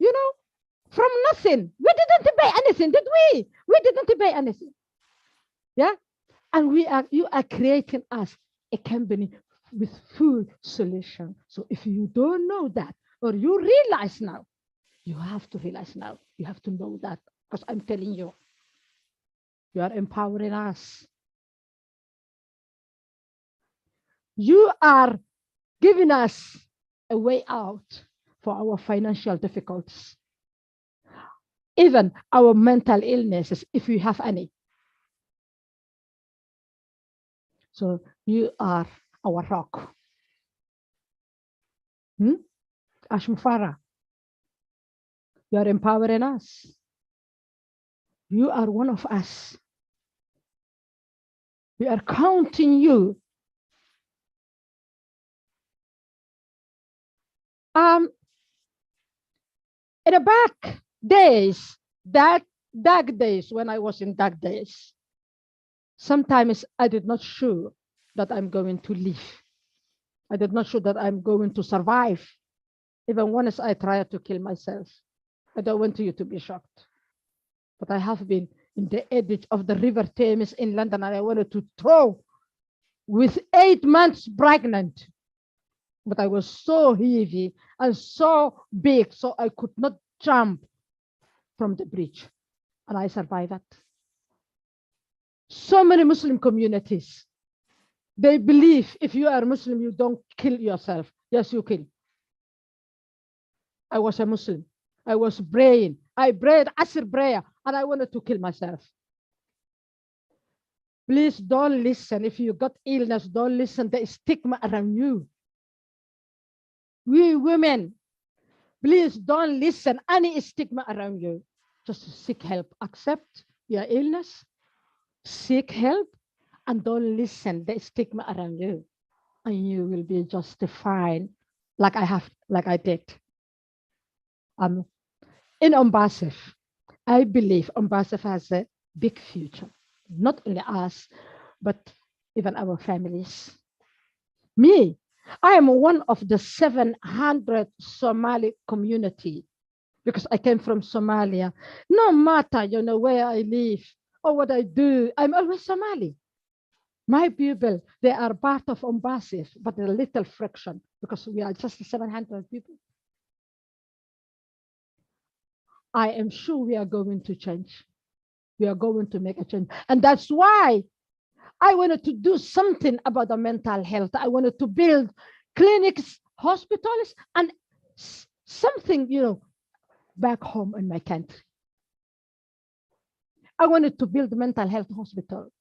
you know, from nothing. We didn't pay anything, did we? We didn't pay anything. Yeah. And you are creating us a company with full solution. So if you don't know that, or you realize now, you have to realize now. You have to know that, because I'm telling you, you are empowering us. You are giving us a way out for our financial difficulties, even our mental illnesses, if we have any. So you are our rock. Ashmufara, you are empowering us. You are one of us. We are counting you. In the back days, that dark days, when I was in dark days, sometimes I did not sure that I'm going to live. I did not sure that I'm going to survive. Even once I tried to kill myself. I don't want you to be shocked. But I have been in the edge of the River Thames in London, and I wanted to throw with 8 months pregnant. But I was so heavy and so big, so I could not jump from the bridge. And I survived that. So many Muslim communities, they believe if you are Muslim, you don't kill yourself. Yes, you kill. I was a Muslim. I was praying. I prayed Asr prayer, and I wanted to kill myself. Please don't listen. If you got illness, don't listen. There is stigma around you. We women, please don't listen any stigma around you. Just seek help. Accept your illness. Seek help, and don't listen the stigma around you, and you will be just fine, like I did. In Onpassive, I believe Onpassive has a big future. Not only us, but even our families. Me, I am one of the 700 Somali community, because I came from Somalia. No matter, where I live or what I do, I'm always Somali. My people, they are part of Onpassive, but a little fraction, because we are just 700 people. I am sure we are going to change. We are going to make a change. And that's why I wanted to do something about the mental health. I wanted to build clinics, hospitals, and something, back home in my country. I wanted to build a mental health hospital.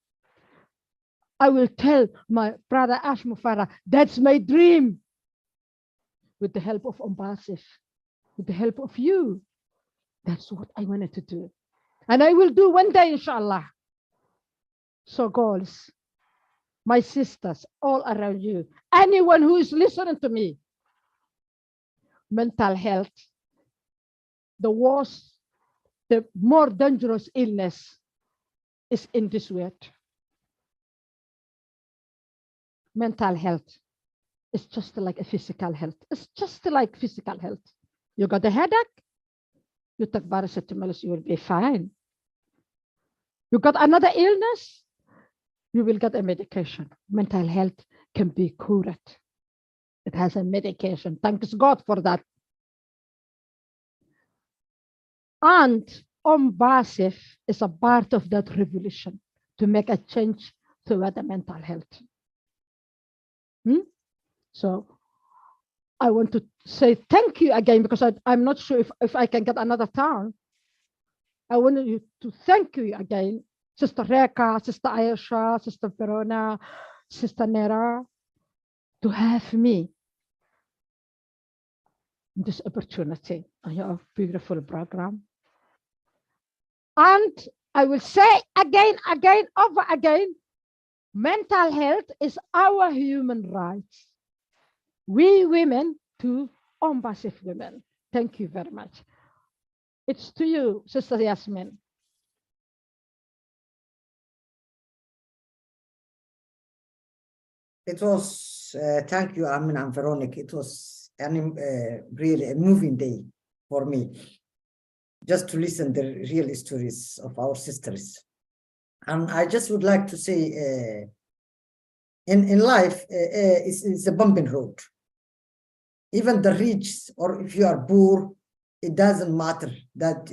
I will tell my brother Ash Mufara, that's my dream. With the help of Onpassive, with the help of you. That's what I wanted to do. And I will do one day, inshallah. So girls, my sisters, all around you, anyone who is listening to me, mental health, the worst, the more dangerous illness is in this world. Mental health is just like a physical health. It's just like physical health. You got a headache, you take paracetamol, you will be fine. You got another illness, you will get a medication. Mental health can be cured. It has a medication. Thanks God for that. And Onpassive is a part of that revolution to make a change toward the mental health. So I want to say thank you again, because I'm not sure if I can get another turn. I want you to thank you again, Sister Reka, Sister Ayesha, Sister Verona, Sister Nera, to have me this opportunity on your beautiful program. And I will say again, over again, mental health is our human rights. We women to Onpassive women. Thank you very much. It's to you, Sister Yasmin. It was, thank you, Amin and Veronica. It was really a moving day for me, just to listen the real stories of our sisters. And I just would like to say, in life, it's a bumping road. Even the rich, or if you are poor, it doesn't matter that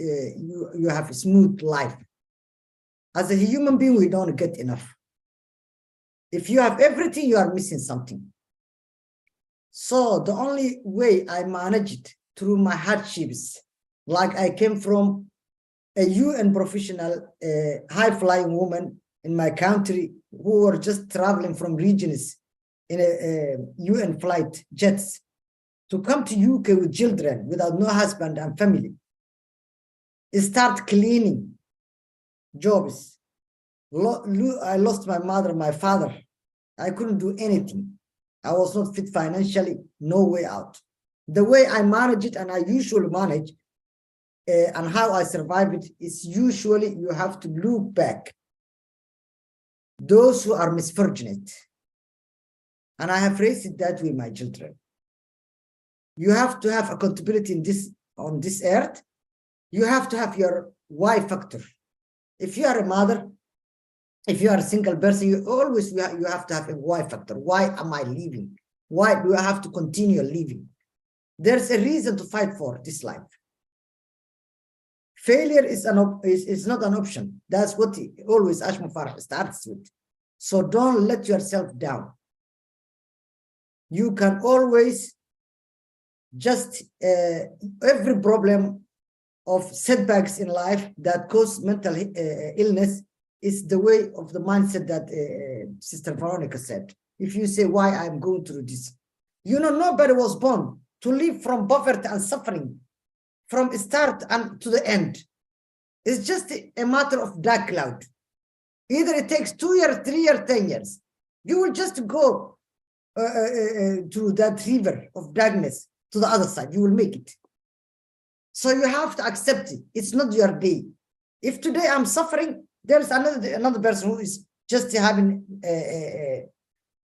you have a smooth life. As a human being, we don't get enough. If you have everything, you are missing something. So the only way I managed through my hardships, like I came from a UN professional, high-flying woman in my country who were just traveling from regions in a UN flight jets to come to UK with children without no husband and family. Start cleaning jobs. I lost my mother, my father. I couldn't do anything. I was not fit financially, no way out. The way I manage it, and I usually manage, and how I survive it, is usually you have to look back. Those who are misfortunate, and I have raised it that way, my children. You have to have accountability in this, on this earth. You have to have your why factor. If you are a mother, if you are a single person, you always you have to have a why factor. Why am I living? Why do I have to continue living? There's a reason to fight for this life. Failure is not an option. That's what always Ashma Farah starts with. So don't let yourself down. You can always just every problem of setbacks in life that cause mental illness is the way of the mindset that Sister Veronica said. If you say, why I'm going through this, you know, nobody was born to live from poverty and suffering from start and to the end. It's just a matter of dark cloud. Either it takes 2 years, 3 years, 10 years. You will just go to that river of darkness to the other side. You will make it. So you have to accept it. It's not your day. If today I'm suffering, there's another person who is just having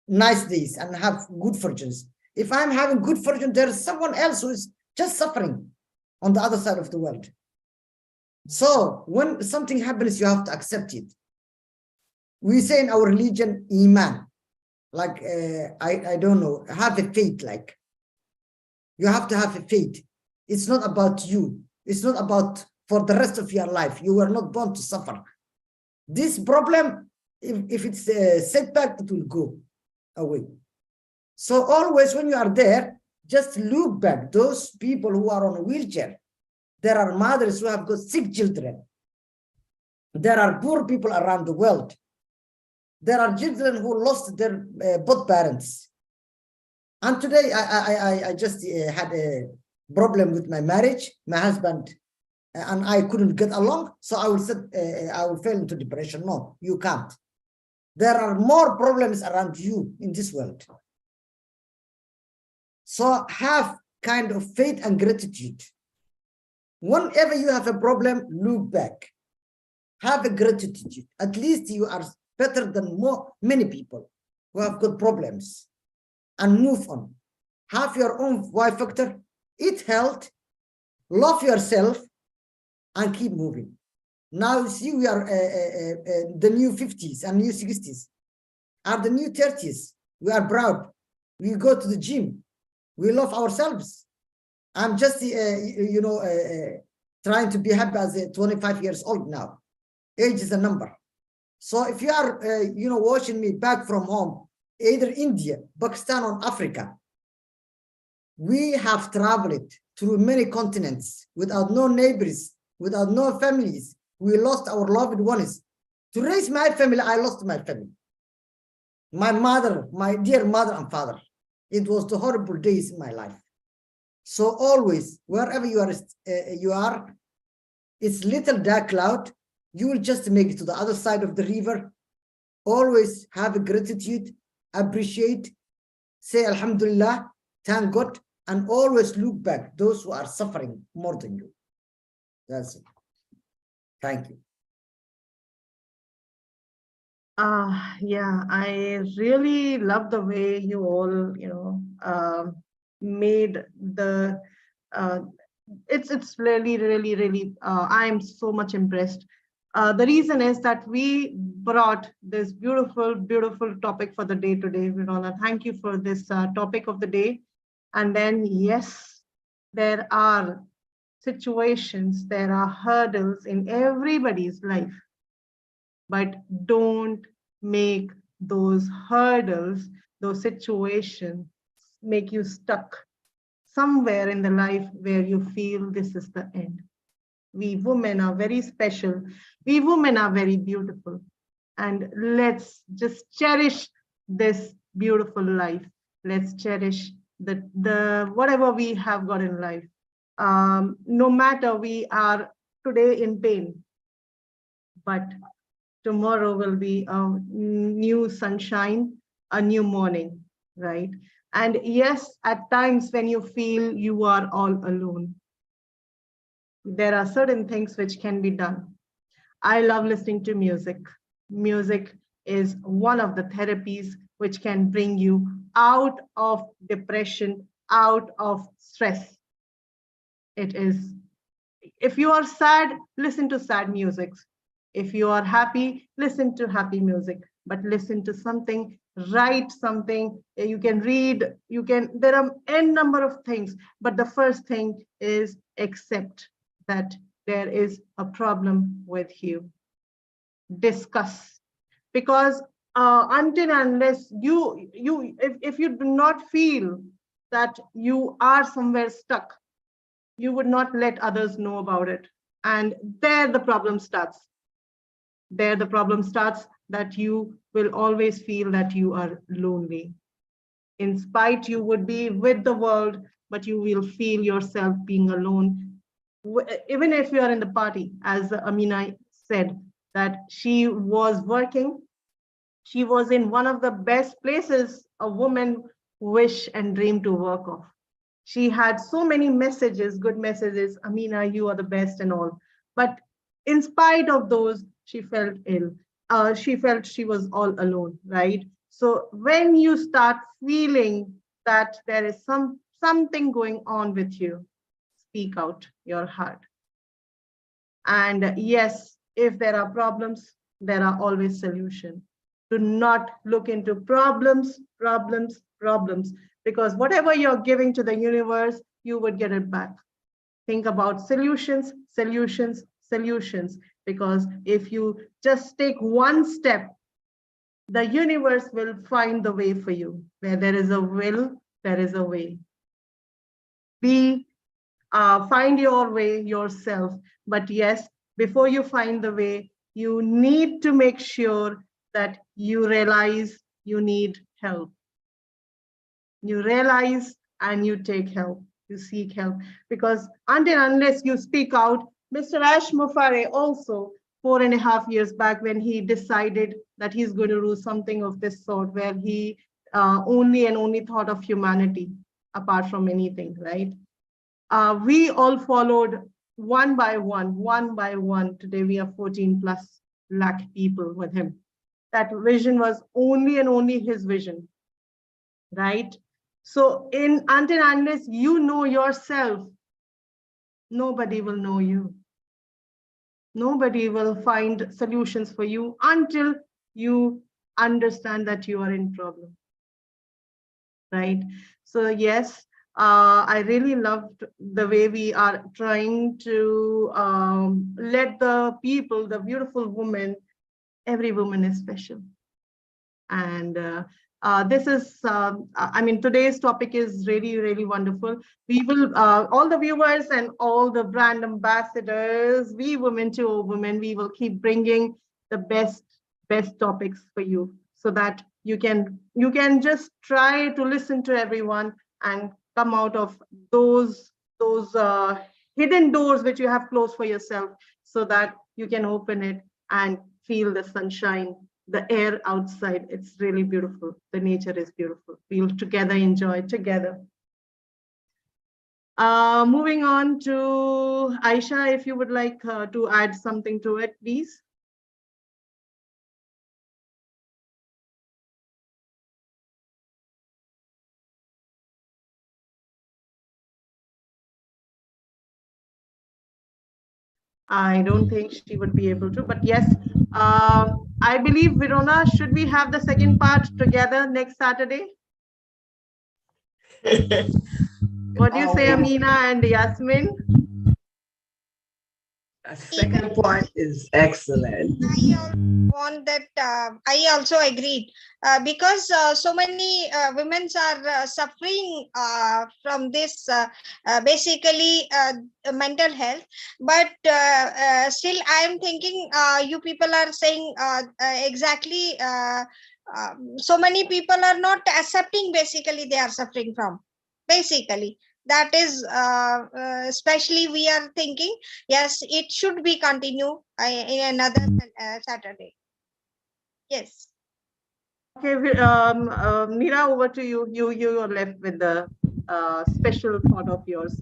nice days and have good fortunes. If I'm having good fortune, there's someone else who is just suffering on the other side of the world. So when something happens, you have to accept it. We say in our religion, Iman, like I don't know, have a faith. Like you have to have a faith. It's not about you. It's not about for the rest of your life. You were not born to suffer. This problem, if it's a setback, it will go away. So always when you are there, just look back. Those people who are on a wheelchair, there are mothers who have got sick children. There are poor people around the world. There are children who lost their both parents. And today I just had a problem with my marriage, my husband, and I couldn't get along. So I will fall into depression. No, you can't. There are more problems around you in this world. So have kind of faith and gratitude. Whenever you have a problem, look back. Have a gratitude. At least you are better than many people who have got problems. And move on. Have your own why factor. Eat health. Love yourself. And keep moving. Now you see we are the new 50s and new 60s. Are the new 30s. We are proud. We go to the gym. We love ourselves. I'm just, trying to be happy as a 25 years old now. Age is a number. So if you are, watching me back from home, either India, Pakistan, or Africa, we have traveled through many continents without no neighbors, without no families. We lost our loved ones. To raise my family, I lost my family. My mother, my dear mother and father. It was the horrible days in my life. So always, wherever you are, it's little dark cloud. You will just make it to the other side of the river. Always have a gratitude, appreciate, say Alhamdulillah, thank God, and always look back those who are suffering more than you. That's it. Thank you. Yeah, I really love the way you all, made the it's really, I am so much impressed. The reason is that we brought this beautiful topic for the day today, Virona. Thank you for this topic of the day. And then, yes, there are situations, there are hurdles in everybody's life, but don't make those hurdles, those situations make you stuck somewhere in the life where you feel this is the end. We women are very special. We women are very beautiful. And let's just cherish this beautiful life. Let's cherish the whatever we have got in life. No matter we are today in pain, but tomorrow will be a new sunshine, a new morning, right? And yes, at times when you feel you are all alone, there are certain things which can be done. I love listening to music. Music is one of the therapies which can bring you out of depression, out of stress. It is, if you are sad, listen to sad music. If you are happy, listen to happy music, but listen to something, write something, you can read, there are n number of things, but the first thing is accept that there is a problem with you. Discuss, because until unless if you do not feel that you are somewhere stuck, you would not let others know about it. And there the problem starts. There the problem starts, that you will always feel that you are lonely. In spite, you would be with the world, but you will feel yourself being alone. Even if you are in the party, as Amina said, that she was working, she was in one of the best places a woman wish and dream to work of. She had so many messages, good messages, Amina, you are the best and all. But in spite of those, she felt ill. She felt she was all alone, right? So when you start feeling that there is something going on with you, speak out your heart. And yes, if there are problems, there are always solutions. Do not look into problems, because whatever you're giving to the universe, you would get it back. Think about solutions, because if you just take one step, the universe will find the way for you. Where there is a will, there is a way. Find your way yourself. But yes, before you find the way, you need to make sure that you realize you need help. You realize and you take help, you seek help. Because until unless you speak out, Mr. Ash Mufare also, 4.5 years back, when he decided that he's going to do something of this sort, where he only thought of humanity apart from anything, right? We all followed one by one. Today we have 14 plus lakh people with him. That vision was only and only his vision, right? So until unless you know yourself, nobody will know you. Nobody will find solutions for you until you understand that you are in problem, right? So yes, I really loved the way we are trying to let the people, the beautiful women, every woman is special. And this is, I mean, today's topic is really wonderful. We will, all the viewers and all the brand ambassadors, we women to women, we will keep bringing the best topics for you, so that you can just try to listen to everyone and come out of those hidden doors which you have closed for yourself, so that you can open it and feel the sunshine, the air outside. It's really beautiful. The nature is beautiful. We'll together enjoy together. Moving on to Aisha, if you would like to add something to it, please. I don't think she would be able to, but yes, I believe, Verona, should we have the second part together next Saturday? What do you say, Amina and Yasmin? A second point is excellent. Want that I also agreed because so many women are suffering from this basically mental health, but still I am thinking you people are saying exactly so many people are not accepting basically they are suffering from basically that is especially we are thinking yes it should be continue in another Saturday. Yes. Okay, Meera, over to you. You are left with the special thought of yours.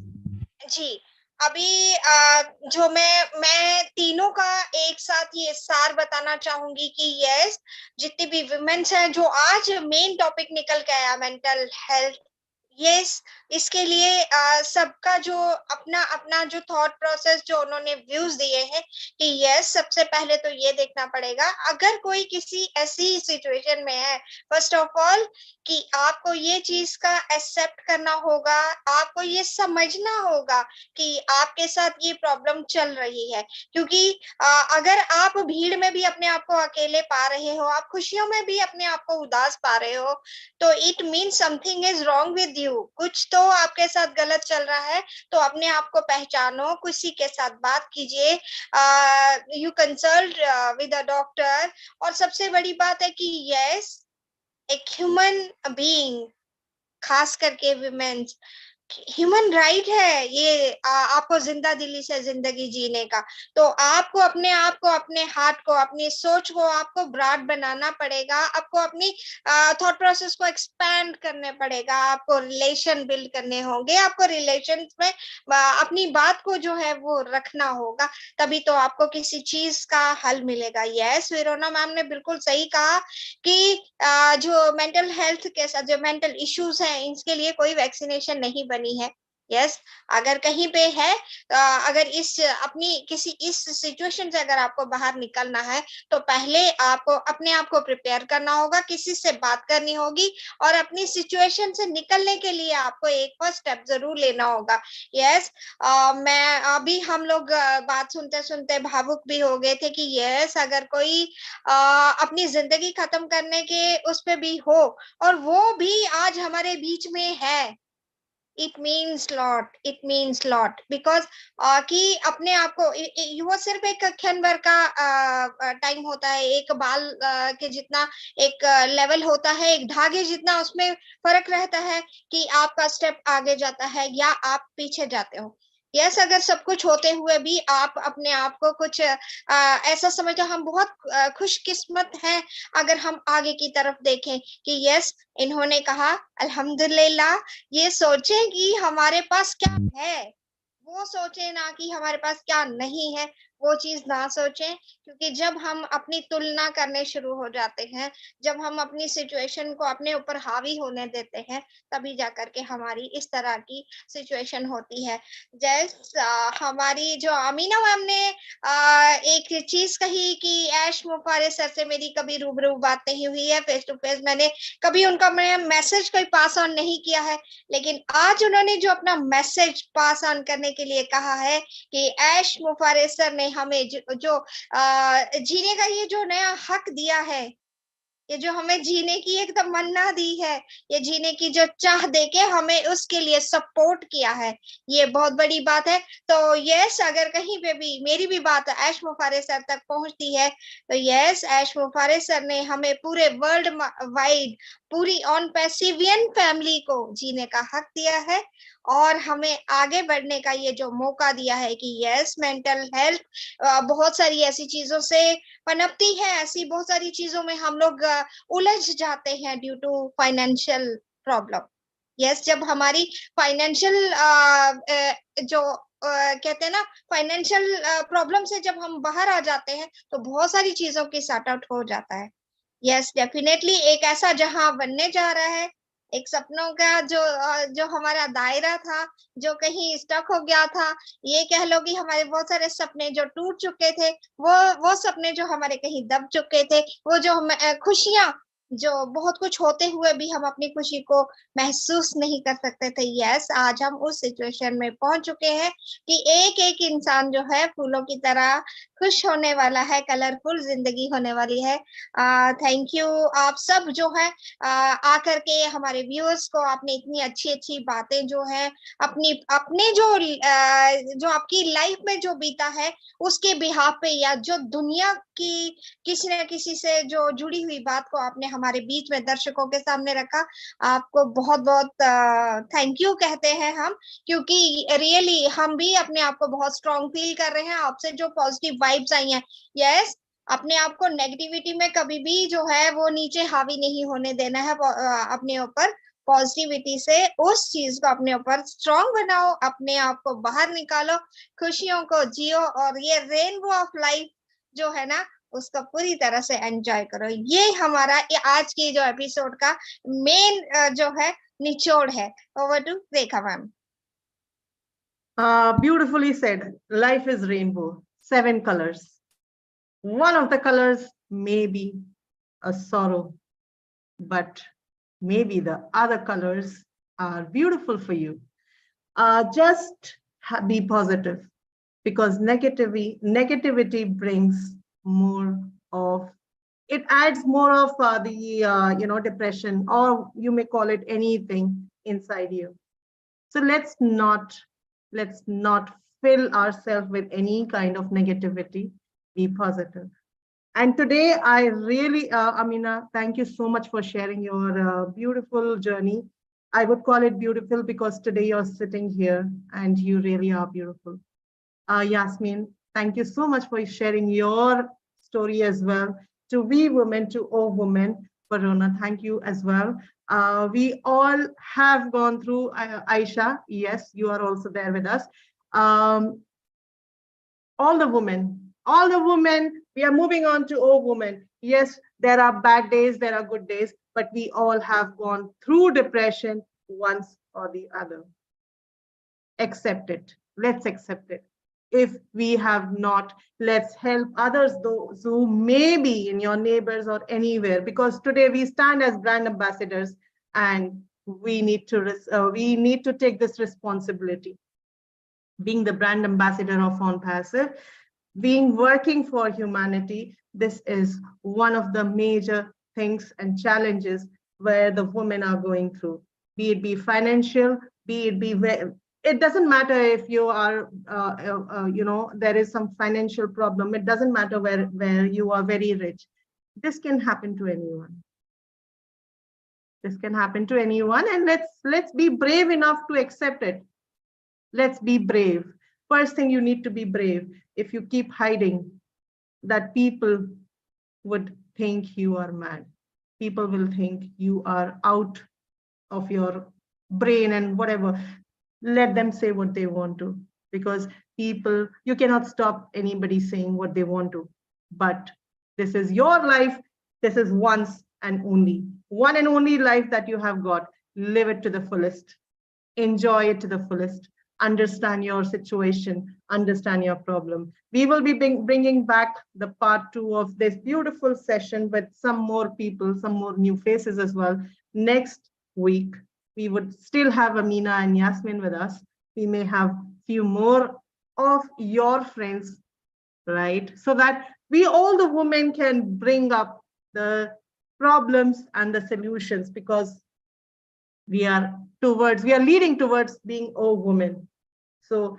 जी अभी जो मैं तीनों का एक साथ ये सार बताना चाहूंगी कि यस जितनी भी वुमेन्स हैं जो आज मेन टॉपिक निकल के आया मेंटल हेल्थ यस इसके लिए सबका जो अपना अपना जो थॉट प्रोसेस जो उन्होंने व्यूज दिए हैं कि यस सबसे पहले तो ये देखना पड़ेगा अगर कोई किसी ऐसी सिचुएशन में है फर्स्ट ऑफ ऑल कि आपको ये चीज का एक्सेप्ट करना होगा आपको ये समझना होगा कि आपके साथ ये प्रॉब्लम चल रही है क्योंकि अगर आप भीड़ में भी अपने आप को अकेले पा रहे हो आप खुशियों में भी अपने आप को उदास पा रहे हो तो it mean something is wrong with you कुछ तो आपके साथ गलत चल रहा है तो अपने आप को पहचानो किसी के साथ बात कीजिए you consult with a doctor और सबसे बड़ी बात है कि यस एक ह्यूमन बीइंग खास करके वुमेन्स ह्यूमन राइट है ये आपको जिंदा दिली से जिंदगी जीने का तो आपको अपने आप को अपने हार्ट को अपनी सोच को आपको ब्रॉड बनाना पड़ेगा आपको अपनी थॉट प्रोसेस को एक्सपैंड करने पड़ेगा आपको रिलेशन बिल्ड करने होंगे आपको रिलेशन में अपनी बात को जो है वो रखना होगा तभी तो आपको किसी चीज का हल मिलेगा यस वेरोना मैम ने बिल्कुल सही कहा कि जो मेंटल हेल्थ के साथ जो मेंटल इश्यूज हैं इसके लिए कोई वैक्सीनेशन नहीं बनी है यस अगर कहीं पे है अगर इस अपनी किसी इस सिचुएशन से अगर आपको बाहर निकलना है तो पहले आपको अपने आप को प्रिपेयर करना होगा किसी से बात करनी होगी और अपनी सिचुएशन से निकलने के लिए आपको एक फर्स्ट स्टेप जरूर लेना होगा यस मैं अभी हम लोग बात सुनते सुनते भावुक भी हो गए थे कि यस अगर कोई अपनी जिंदगी खत्म करने के उस पे भी हो और वो भी आज हमारे बीच में है इट मीन्स लॉट बिकॉज कि अपने आप को वो सिर्फ एक क्षण भर का टाइम होता है एक बाल के जितना एक लेवल होता है एक धागे जितना उसमें फर्क रहता है कि आपका स्टेप आगे जाता है या आप पीछे जाते हो यस अगर सब कुछ होते हुए भी आप अपने आप को कुछ ऐसा समझो हम बहुत खुशकिस्मत हैं अगर हम आगे की तरफ देखें कि यस इन्होंने कहा अल्हम्दुलिल्लाह ये सोचें कि हमारे पास क्या है वो सोचे ना कि हमारे पास क्या नहीं है वो चीज ना सोचें क्योंकि जब हम अपनी तुलना करने शुरू हो जाते हैं जब हम अपनी सिचुएशन को अपने ऊपर हावी होने देते हैं तभी जाकर के हमारी इस तरह की सिचुएशन होती है जैसे हमारी जो अमीना मैम ने एक चीज कही कि ऐश मुफारे सर से मेरी कभी रूबरू बात नहीं हुई है फेस टू फेस मैंने कभी उनका मैं मैसेज कोई पास ऑन नहीं किया है लेकिन आज उन्होंने जो अपना मैसेज पास ऑन करने के लिए कहा है कि ऐश मुफारे सर ने हमें जो जीने का ये जो नया हक दिया है ये जो हमें जीने की एक तमन्ना दी है ये जीने की जो चाह देके हमें उसके लिए सपोर्ट किया है ये बहुत बड़ी बात है तो यस अगर कहीं पे भी मेरी भी बात ऐश मुफारे सर तक पहुंचती है तो यस ऐश मुफारे सर ने हमें पूरे वर्ल्ड वाइड पूरी ऑन पैसिवियन फैमिली को जीने का हक दिया है और हमें आगे बढ़ने का ये जो मौका दिया है कि यस मेंटल हेल्थ बहुत सारी ऐसी चीजों से पनपती है ऐसी बहुत सारी चीजों में हम लोग उलझ जाते हैं due to financial problem yes जब हमारी फाइनेंशियल जो कहते हैं ना फाइनेंशियल प्रॉब्लम से जब हम बाहर आ जाते हैं तो बहुत सारी चीजों की सॉर्ट आउट हो जाता है यस डेफिनेटली एक ऐसा जहां बनने जा रहा है एक सपनों का जो हमारा दायरा था, जो कहीं स्टक हो गया था। ये कह लो कि हमारे बहुत सारे सपने जो टूट चुके थे, वो सपने जो हमारे कहीं दब चुके थे, वो जो हम खुशियां, जो बहुत कुछ होते हुए भी हम अपनी खुशी को महसूस नहीं कर सकते थे। यस, आज हम उस सिचुएशन में पहुंच चुके हैं कि एक एक इंसान जो है फूलों की तरह खुश होने वाला है, कलरफुल जिंदगी होने वाली है। थैंक यू आप सब जो है आकर के हमारे व्यूअर्स को आपने इतनी अच्छी अच्छी बातें जो है अपनी अपने जो आपकी लाइफ में जो बीता है उसके बिहाफ पे, या जो दुनिया की किसी न किसी से जो जुड़ी हुई बात को आपने हमारे बीच में दर्शकों के सामने रखा। आपको बहुत बहुत थैंक यू कहते हैं हम, क्योंकि रियली हम भी अपने आप को बहुत स्ट्रांग फील कर रहे हैं आपसे जो पॉजिटिव वाइब्स आई हैं। यस, अपने आप को नेगेटिविटी में कभी भी जो है वो नीचे हावी नहीं होने देना है। अपने ऊपर पॉजिटिविटी से उस चीज को अपने ऊपर स्ट्रांग बनाओ, अपने आप को बाहर निकालो, खुशियों को जियो, और ये रेनबो ऑफ लाइफ जो है ना उसको पूरी तरह से एंजॉय करो। ये हमारा आज की जो एपिसोड का मेन जो है निचोड़ है। Over to Rekha ma'am. Beautifully said. Life is rainbow, 7 colors. One of the colors may be a sorrow, but maybe the other colors are beautiful for you. Just be positive, because negativity brings more of, it adds more of the depression, or you may call it anything inside you. So let's not fill ourselves with any kind of negativity. Be positive. And today, I really, Amina, thank you so much for sharing your beautiful journey. I would call it beautiful because today you're sitting here and you really are beautiful. Yasmin, thank you so much for sharing your story as well. To we women, to all women, Varuna, thank you as well. We all have gone through, Aisha, yes, you are also there with us. All the women, we are moving on to all women. Yes, there are bad days, there are good days, but we all have gone through depression once or the other. Accept it. Let's accept it. If we have not, let's help others, those who may be in your neighbors or anywhere, because today we stand as brand ambassadors and we need to take this responsibility. Being the brand ambassador of Onpassive, being working for humanity, this is one of the major things and challenges where the women are going through, be it be financial, be it be it doesn't matter if you are there is some financial problem. It doesn't matter where you are very rich. This can happen to anyone. This can happen to anyone, and let's be brave enough to accept it. Let's be brave. First thing, you need to be brave. If you keep hiding, that people would think you are mad. People will think you are out of your brain and whatever. Let them say what they want to, because people, you cannot stop anybody saying what they want to. But this is your life. This is one and only life that you have got. Live it to the fullest. Enjoy it to the fullest. Understand your situation, understand your problem. We will be bringing back the part 2 of this beautiful session with some more people, some more new faces as well. Next week, we would still have Amina and Yasmin with us. We may have few more of your friends, right? So that we, all the women, can bring up the problems and the solutions, because we are leading towards being all women. So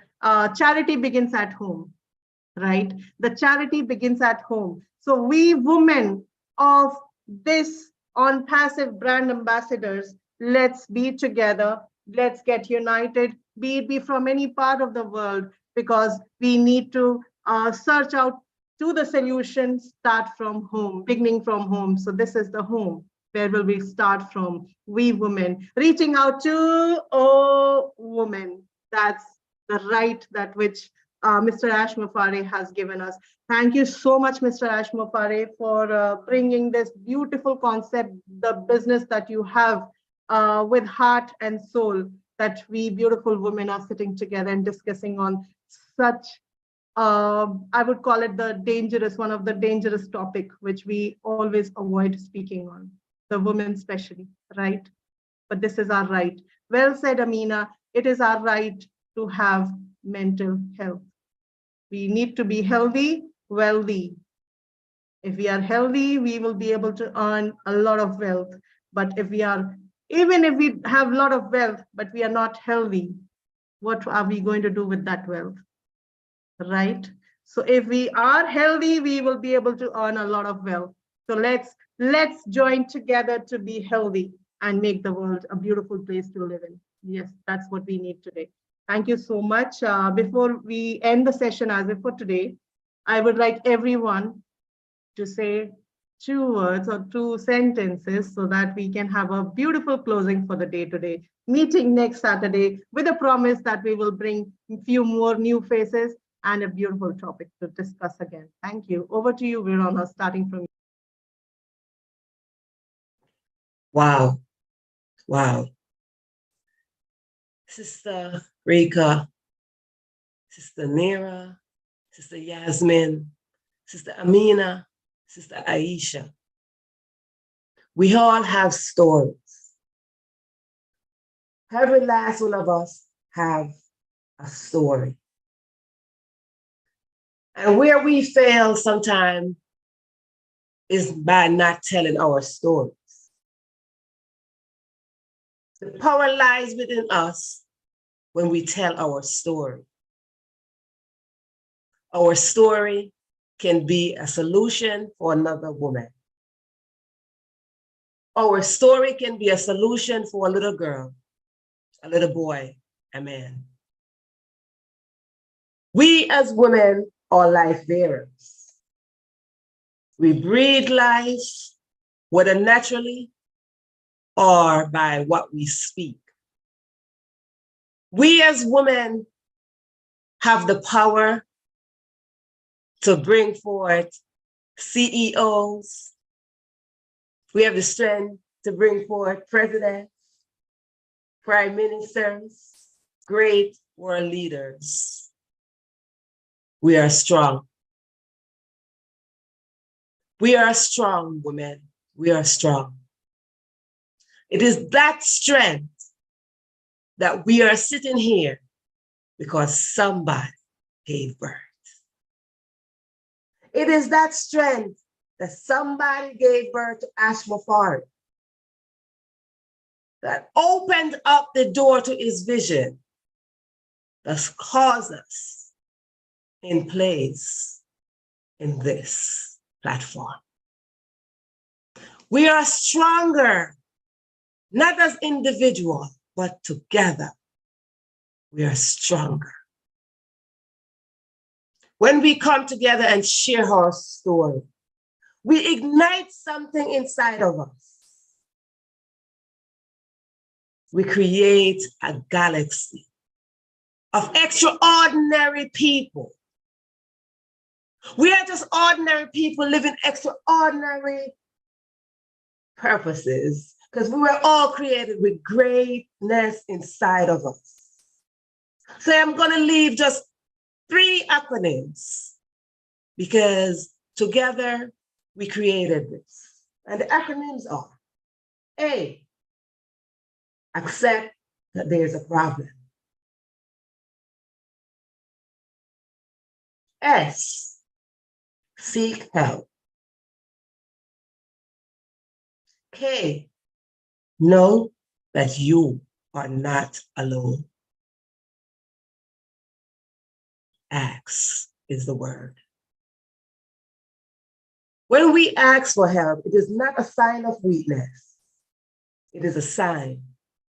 charity begins at home, right? The charity begins at home. So we women of this Onpassive brand ambassadors, let's be together. Let's get united, be it be from any part of the world, because we need to search out to the solution, start from home, beginning from home. So this is the home. Where will we start from? We women, reaching out to all women. That's the right that which Mr. Ash Mufare has given us. Thank you so much, Mr. Ash Mufare, for bringing this beautiful concept, the business that you have with heart and soul that we beautiful women are sitting together and discussing on such, I would call it the dangerous, one of the dangerous topic, which we always avoid speaking on, the women especially, right? But this is our right. Well said, Amina. It is our right to have mental health. We need to be healthy, wealthy. If we are healthy, we will be able to earn a lot of wealth. But if we are, even if we have a lot of wealth, but we are not healthy, what are we going to do with that wealth? Right? So if we are healthy, we will be able to earn a lot of wealth. So let's join together to be healthy and make the world a beautiful place to live in. Yes, that's what we need today. Thank you so much. Before we end the session as if for today, I would like everyone to say 2 words or 2 sentences so that we can have a beautiful closing for the day today. Meeting next Saturday with a promise that we will bring a few more new faces and a beautiful topic to discuss again. Thank you. Over to you, Verona, starting from you. Wow. Wow. Sister Rika, Sister Nira, Sister Yasmin, Sister Amina, Sister Aisha. We all have stories. Every last one of us have a story. And where we fail sometimes is by not telling our stories. The power lies within us when we tell our story. Our story can be a solution for another woman. Our story can be a solution for a little girl, a little boy, a man. We as women are life bearers. We breathe life, whether naturally or by what we speak. We as women have the power to bring forth CEOs. We have the strength to bring forth presidents, prime ministers, great world leaders. We are strong. We are strong women. We are strong. It is that strength that we are sitting here because somebody gave birth. It is that strength that somebody gave birth to Ashma Fard that opened up the door to his vision that's caused us in place in this platform. We are stronger, not as individuals, but together. We are stronger. When we come together and share our story, we ignite something inside of us. We create a galaxy of extraordinary people. We are just ordinary people living extraordinary purposes because we were all created with greatness inside of us. So I'm going to leave just 3 acronyms because together we created this. And the acronyms are A, accept that there's a problem. S, seek help. K, know that you are not alone. Ask is the word. When we ask for help, it is not a sign of weakness. It is a sign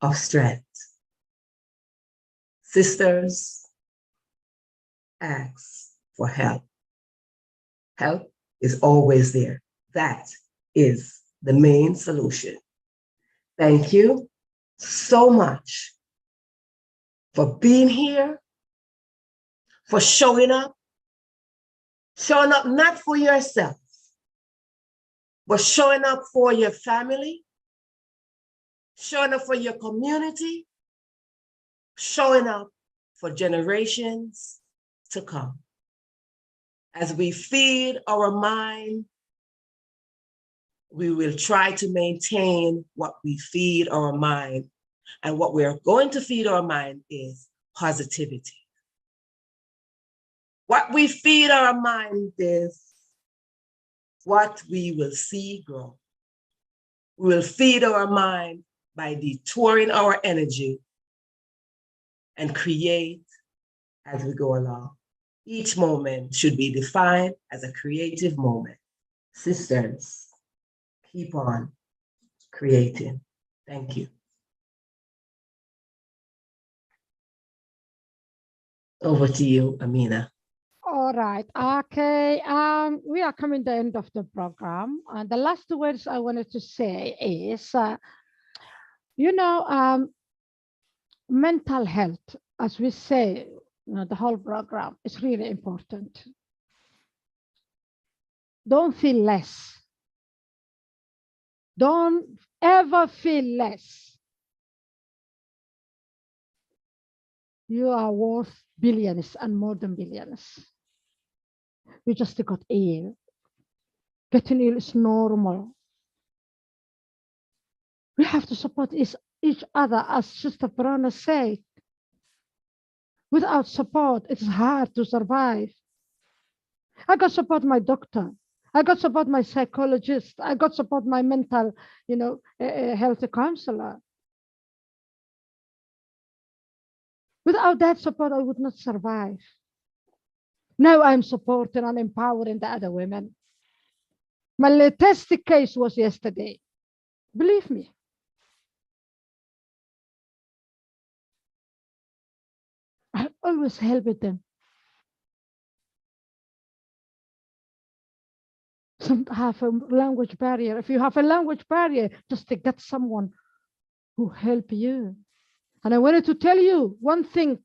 of strength. Sisters, ask for help. Help is always there. That is the main solution. Thank you so much for being here, for showing up not for yourself, but showing up for your family, showing up for your community, showing up for generations to come. As we feed our mind, we will try to maintain what we feed our mind. And what we are going to feed our mind is positivity. What we feed our mind is what we will see grow. We will feed our mind by detouring our energy and create as we go along. Each moment should be defined as a creative moment. Sisters, keep on creating. Thank you. Over to you, Amina. All right. Okay. We are coming to the end of the program. And the last words I wanted to say is, mental health, as we say, the whole program is really important. Don't feel less. Don't ever feel less. You are worth billions and more than billions. You just got ill. Getting ill is normal. We have to support each other, as Sister Verona said. Without support, it's hard to survive. I got support my doctor. I got support my psychologist. I got support my mental, health counselor. Without that support, I would not survive. Now I'm supporting and empowering the other women. My latest case was yesterday. Believe me. I always help them. Some have a language barrier. If you have a language barrier, just to get someone who help you. And I wanted to tell you one thing.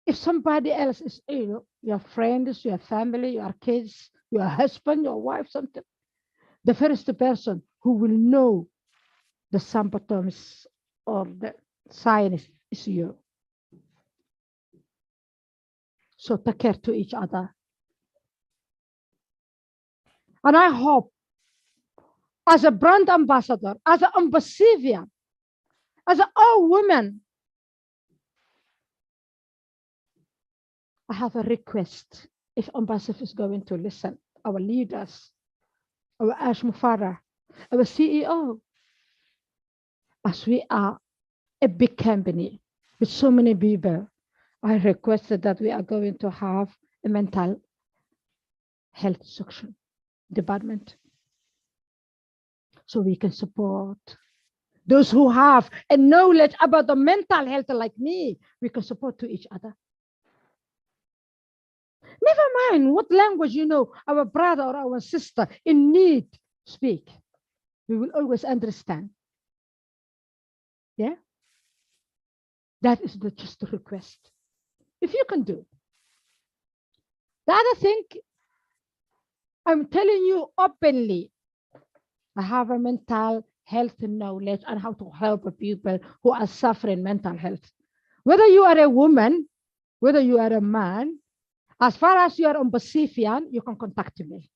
If somebody else is ill, your friends, your family, your kids, your husband, your wife, something, the first person who will know the symptoms or the signs is you. So take care to each other. And I hope, as a brand ambassador, as an Onpassive, as an all woman, I have a request. If Onpassive is going to listen, our leaders, our Ash Mufara, our CEO, as we are a big company with so many people, I requested that we are going to have a mental health section department so we can support those who have a knowledge about the mental health like me. We can support to each other. Never mind what language our brother or our sister in need speak. We will always understand. Yeah? That is just a request. If you can do. The other thing, I'm telling you openly, I have a mental health knowledge and how to help people who are suffering mental health. Whether you are a woman, whether you are a man, as far as you are Onpassive, you can contact me.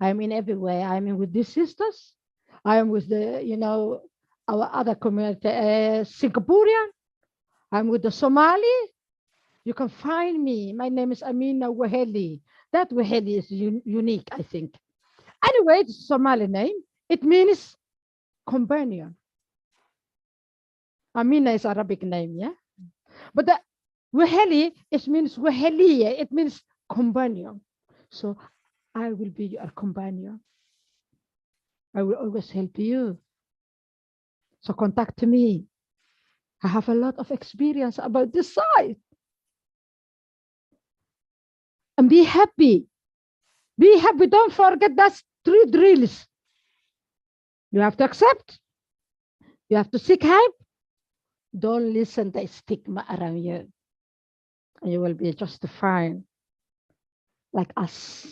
I am in everywhere. I am with these sisters. I am with the, our other community, Singaporean. I'm with the Somali. You can find me. My name is Amina Waheli. That Waheli is unique, I think. Anyway, it's a Somali name. It means companion. Amina is Arabic name, yeah? But the Waheli, it means Waheliya. It means companion. So I will be your companion. I will always help you. So contact me. I have a lot of experience about this side. And be happy. Be happy. Don't forget that's 3 drills. You have to accept. You have to seek help. Don't listen to the stigma around you. And you will be just fine. Like us.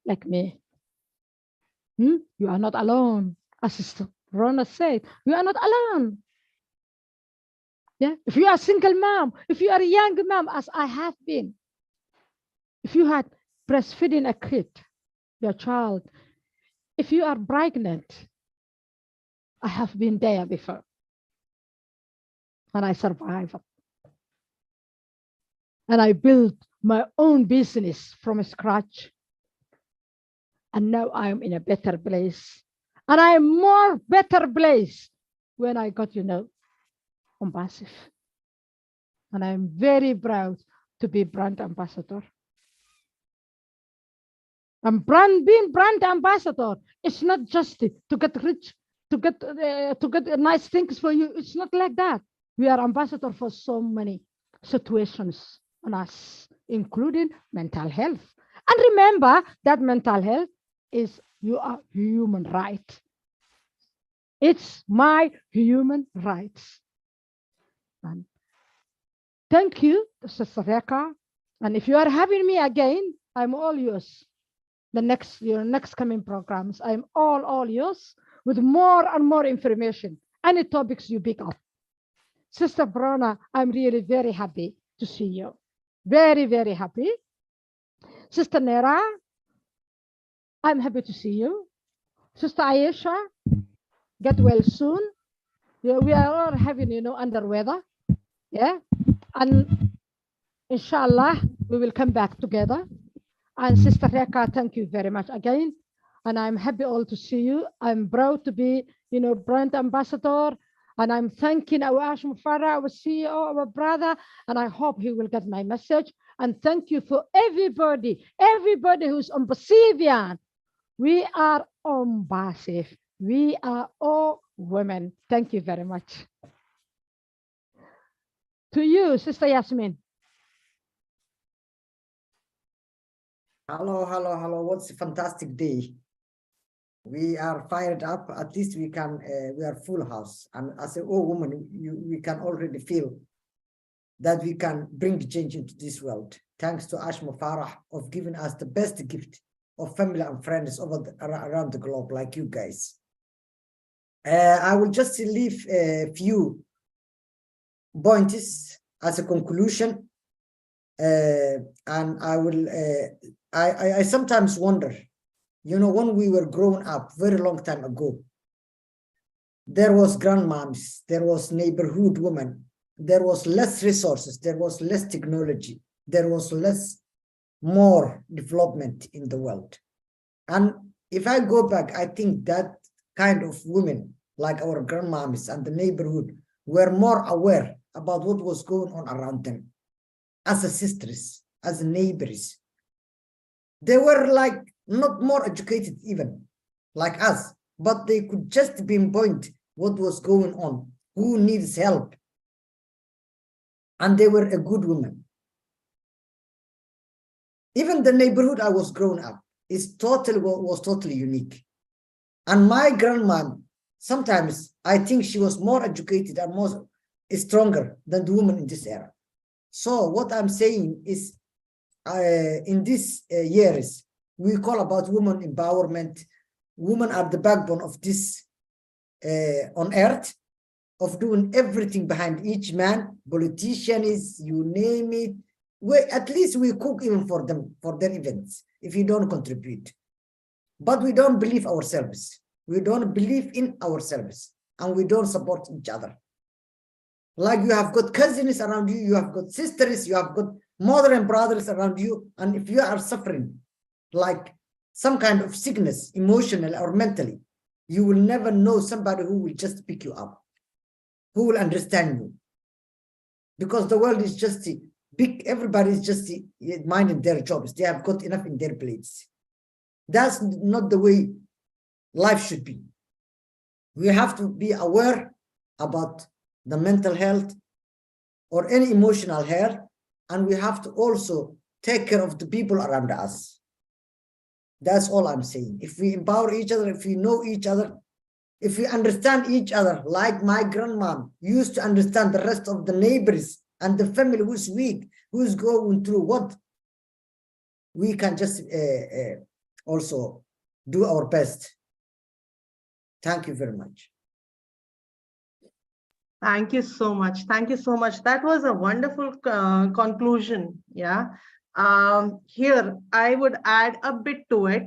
Like me. You are not alone. As Sister Rona said, we are not alone. Yeah, if you are a single mom, if you are a young mom, as I have been, if you had breastfeeding a kid, your child, if you are pregnant, I have been there before, and I survived. And I built my own business from scratch. And now I'm in a better place. And I'm more better place when I got, Onpassive. And I'm very proud to be brand ambassador. And being brand ambassador, it's not just to get rich, to get nice things for you. It's not like that. We are ambassador for so many situations on us, including mental health. And remember that mental health is your human right. It's my human rights. And thank you, Sister Reka. And if you are having me again, I'm all yours. Your next coming programs, I'm all yours with more and more information. Any topics you pick up. Sister Brona, I'm really very happy to see you. Very, very happy. Sister Nera, I'm happy to see you. Sister Ayesha, get well soon. Yeah, we are all having, under weather. Yeah. And inshallah, we will come back together. And Sister Reka, thank you very much again. And I'm happy all to see you. I'm proud to be, brand ambassador. And I'm thanking our Ashim Farah, our CEO, our brother, and I hope he will get my message. And thank you for everybody who's Onpassive. We are Onpassive. We are all women. Thank you very much. To you, Sister Yasmin. Hello. What's a fantastic day. We are fired up. At least we are full house. And as a old woman, we can already feel that we can bring change into this world. Thanks to Ashma Farah of giving us the best gift of family and friends around the globe, like you guys. I will just leave a few points as a conclusion. And I will, I sometimes wonder, when we were growing up very long time ago, there was grandmoms, there was neighborhood women, there was less resources, there was less technology, there was more development in the world. And if I go back, I think that kind of women, like our grandmoms and the neighborhood, were more aware about what was going on around them. As a sisters, as neighbors. They were like not more educated even, like us, but they could just pinpoint what was going on, who needs help. And they were a good woman. Even the neighborhood I was growing up was totally unique. And my grandma, sometimes I think she was more educated and more stronger than the woman in this era. So what I'm saying is, in these years, we call about women empowerment. Women are the backbone of this on earth, of doing everything behind each man. Politicians, you name it. At least we cook even for them, for their events, if you don't contribute. But we don't believe ourselves. We don't believe in ourselves, and we don't support each other. Like you have got cousins around you, you have got sisters, you have got mother and brothers around you. And if you are suffering like some kind of sickness, emotionally or mentally, you will never know somebody who will just pick you up, who will understand you. Because the world is just big, everybody is just minding their jobs. They have got enough in their plates. That's not the way life should be. We have to be aware about the mental health or any emotional health, and we have to also take care of the people around us. That's all I'm saying. If we empower each other, if we know each other, if we understand each other, like my grandma used to understand the rest of the neighbors and the family who's weak, who's going through what, we can just also do our best. Thank you very much. Thank you so much. Thank you so much. That was a wonderful conclusion. Yeah. Here, I would add a bit to it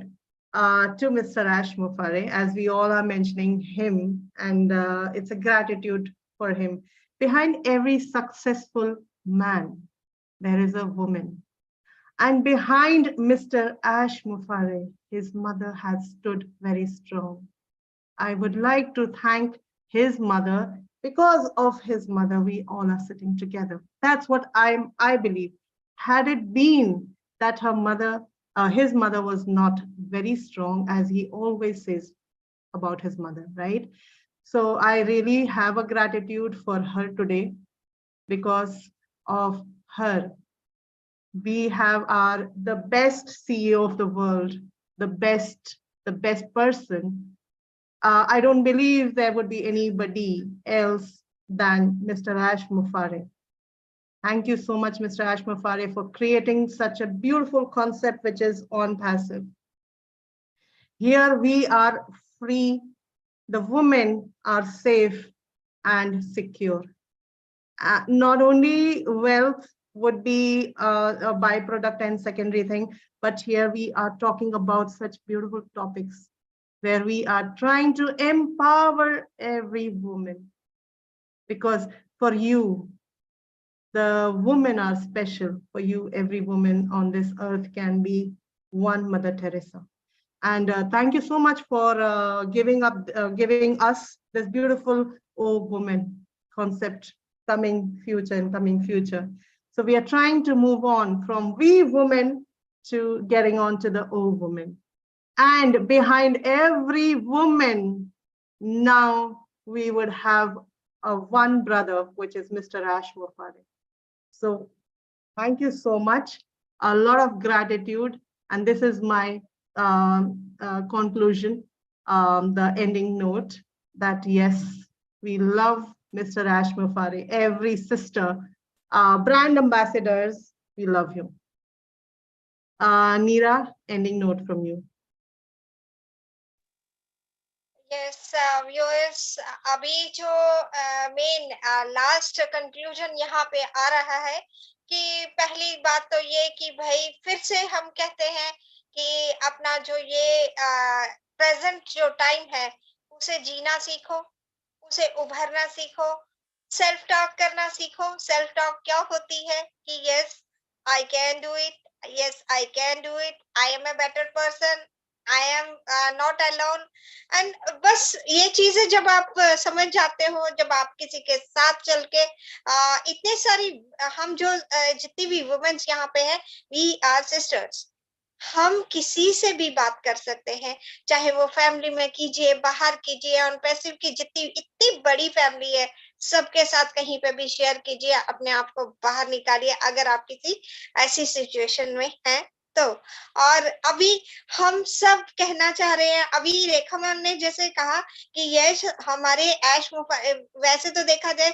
to Mr. Ash Mufare, as we all are mentioning him, and it's a gratitude for him. Behind every successful man, there is a woman. And behind Mr. Ash Mufare, his mother has stood very strong. I would like to thank his mother. Because of his mother, we all are sitting together. That's what I believe. Had it been that his mother was not very strong, as he always says about his mother, right? So I really have a gratitude for her today. Because of her, we have the best CEO of the world, the best person. I don't believe there would be anybody else than Mr. Ash Mufare. Thank you so much, Mr. Ash Mufare, for creating such a beautiful concept, which is Onpassive. Here we are free. The women are safe and secure. Not only wealth would be a byproduct and secondary thing, but here we are talking about such beautiful topics where we are trying to empower every woman. Because for you, the women are special. For you, every woman on this earth can be one Mother Teresa. And thank you so much for giving us this beautiful "Oh woman" concept, coming future. So we are trying to move on from we women to getting on to the "Oh woman." And behind every woman, now we would have one brother, which is Mr. Ash Mufare. So thank you so much. A lot of gratitude. And this is my conclusion, the ending note, that yes, we love Mr. Ash Mufare, every sister, brand ambassadors, we love you. Neera, ending note from you. Yes viewers, अभी जो main last conclusion यहाँ पे आ रहा है कि पहली बात तो ये कि भाई फिर से हम कहते हैं कि अपना जो ये प्रेजेंट जो टाइम है उसे जीना सीखो, उसे उभरना सीखो, सेल्फ टॉक करना सीखो. सेल्फ टॉक क्या होती है कि yes I can do it, yes I can do it, I am a better person, I am not alone. And बस ये चीजें जब आप समझ जाते हो, जब आप किसी के साथ चल के इतने सारी हम जो जितनी भी वुमेन्स यहाँ पे है, वी आर सिस्टर्स. हम किसी से भी बात कर सकते हैं, चाहे वो फैमिली में कीजिए, बाहर कीजिए, ऑनपैसिव की जितनी इतनी बड़ी फैमिली है, सबके साथ कहीं पे भी शेयर कीजिए, अपने आप को बाहर निकालिए अगर आप किसी ऐसी सिचुएशन में हैं तो. और अभी हम सब कहना चाह रहे हैं, अभी रेखा मैम ने जैसे कहा कि यश हमारे ऐश वैसे तो देखा जाए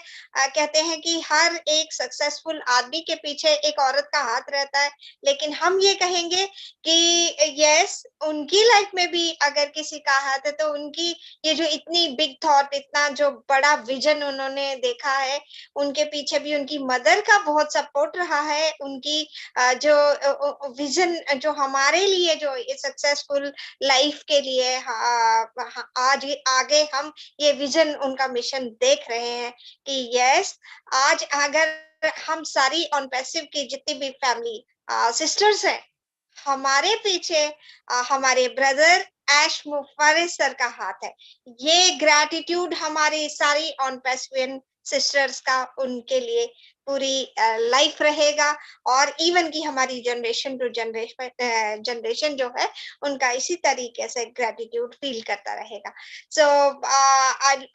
कहते हैं कि हर एक सक्सेसफुल आदमी के पीछे एक औरत का हाथ रहता है, लेकिन हम ये कहेंगे कि यस उनकी लाइफ में भी अगर किसी का हाथ है तो उनकी ये जो इतनी बिग थॉट, इतना जो बड़ा विजन उन्होंने देखा है, उनके पीछे भी उनकी मदर का बहुत सपोर्ट रहा है. उनकी जो विजन जो हमारे लिए जो सक्सेसफुल लाइफ के लिए आज आगे हम ये विजन उनका मिशन देख रहे हैं कि यस आज अगर हम सारी ऑनपैसिव की जितनी भी फैमिली सिस्टर्स हैं, हमारे पीछे हमारे ब्रदर ऐश मुफारे सर का हाथ है. ये ग्रैटिट्यूड हमारी सारी ऑनपैसिवियन सिस्टर्स का उनके लिए पूरी लाइफ रहेगा. और इवन की हमारी जनरेशन टू जनरेशन जो है उनका इसी तरीके से ग्रैटिट्यूड फील करता रहेगा. सो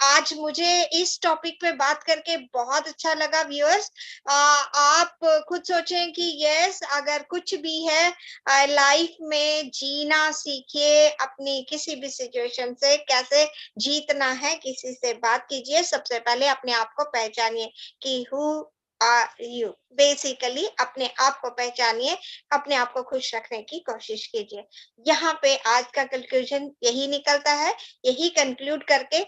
आज मुझे इस टॉपिक पे बात करके बहुत अच्छा लगा. व्यूअर्स, आप खुद सोचें कि यस अगर कुछ भी है लाइफ में, जीना सीखिए, अपनी किसी भी सिचुएशन से कैसे जीतना है, किसी से बात कीजिए, सबसे पहले अपने आप को पहचानिए कि हु are you? Basically अपने आप को पहचानिए, अपने आप को खुश रखने की कोशिश कीजिए। यहाँ पे आज का कंक्लूजन यही निकलता है, यही कंक्लूड करके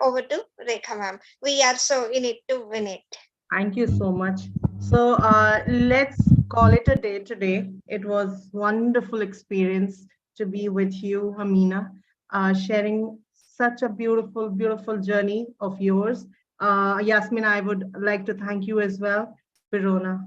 over to Rekha ma'am. We are so in it to win it. Thank you so much. So let's call it a day today. It was wonderful experience to be with you, Amina, sharing such a beautiful, beautiful journey of yours. Yasmin, I would like to thank you as well. Verona,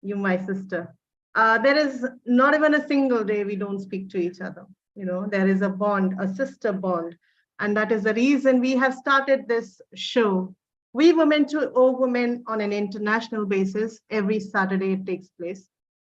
you my sister. There is not even a single day we don't speak to each other. You know, there is a bond, a sister bond. And that is the reason we have started this show. We Women to All Women on an international basis. Every Saturday it takes place.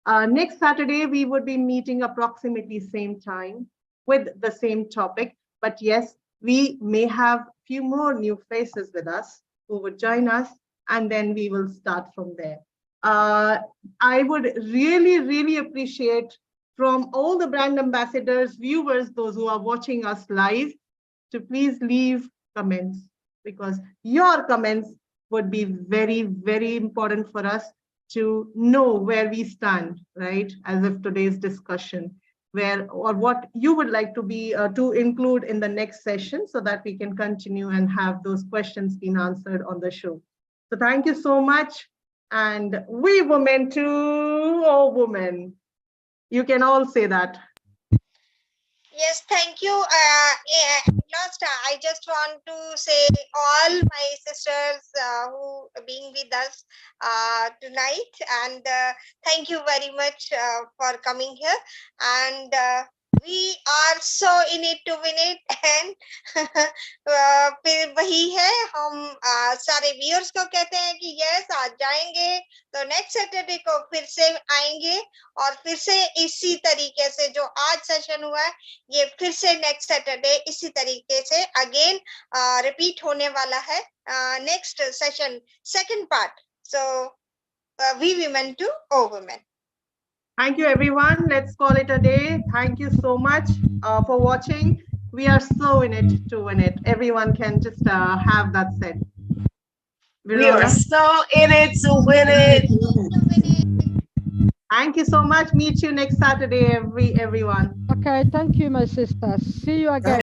Next Saturday, we would be meeting approximately same time with the same topic. But yes, we may have few more new faces with us who would join us, and then we will start from there. I would really, really appreciate from all the brand ambassadors, viewers, those who are watching us live, to please leave comments, because your comments would be very, very important for us to know where we stand, right? As of today's discussion, where or what you would like to be to include in the next session, so that we can continue and have those questions being answered on the show. So thank you so much. And we women to all women. You can all say that. Yes, thank you. Last, I just want to say all my sisters who are being with us tonight, and thank you very much for coming here. And we are so in it to win it, and फिर वही है, हम सारे viewers को कहते हैं कि yes आज जाएंगे तो नेक्स्ट सैटरडे को फिर से आएंगे, और फिर से इसी तरीके से जो आज सेशन हुआ है ये फिर से नेक्स्ट सैटरडे इसी तरीके से अगेन रिपीट होने वाला है next session second part. So we women to all women. Thank you, everyone. Let's call it a day. Thank you so much for watching. We are so in it to win it. Everyone can just have that said. We are so in it to win it. Thank you so much. Meet you next Saturday, everyone. Okay, thank you, my sister. See you again.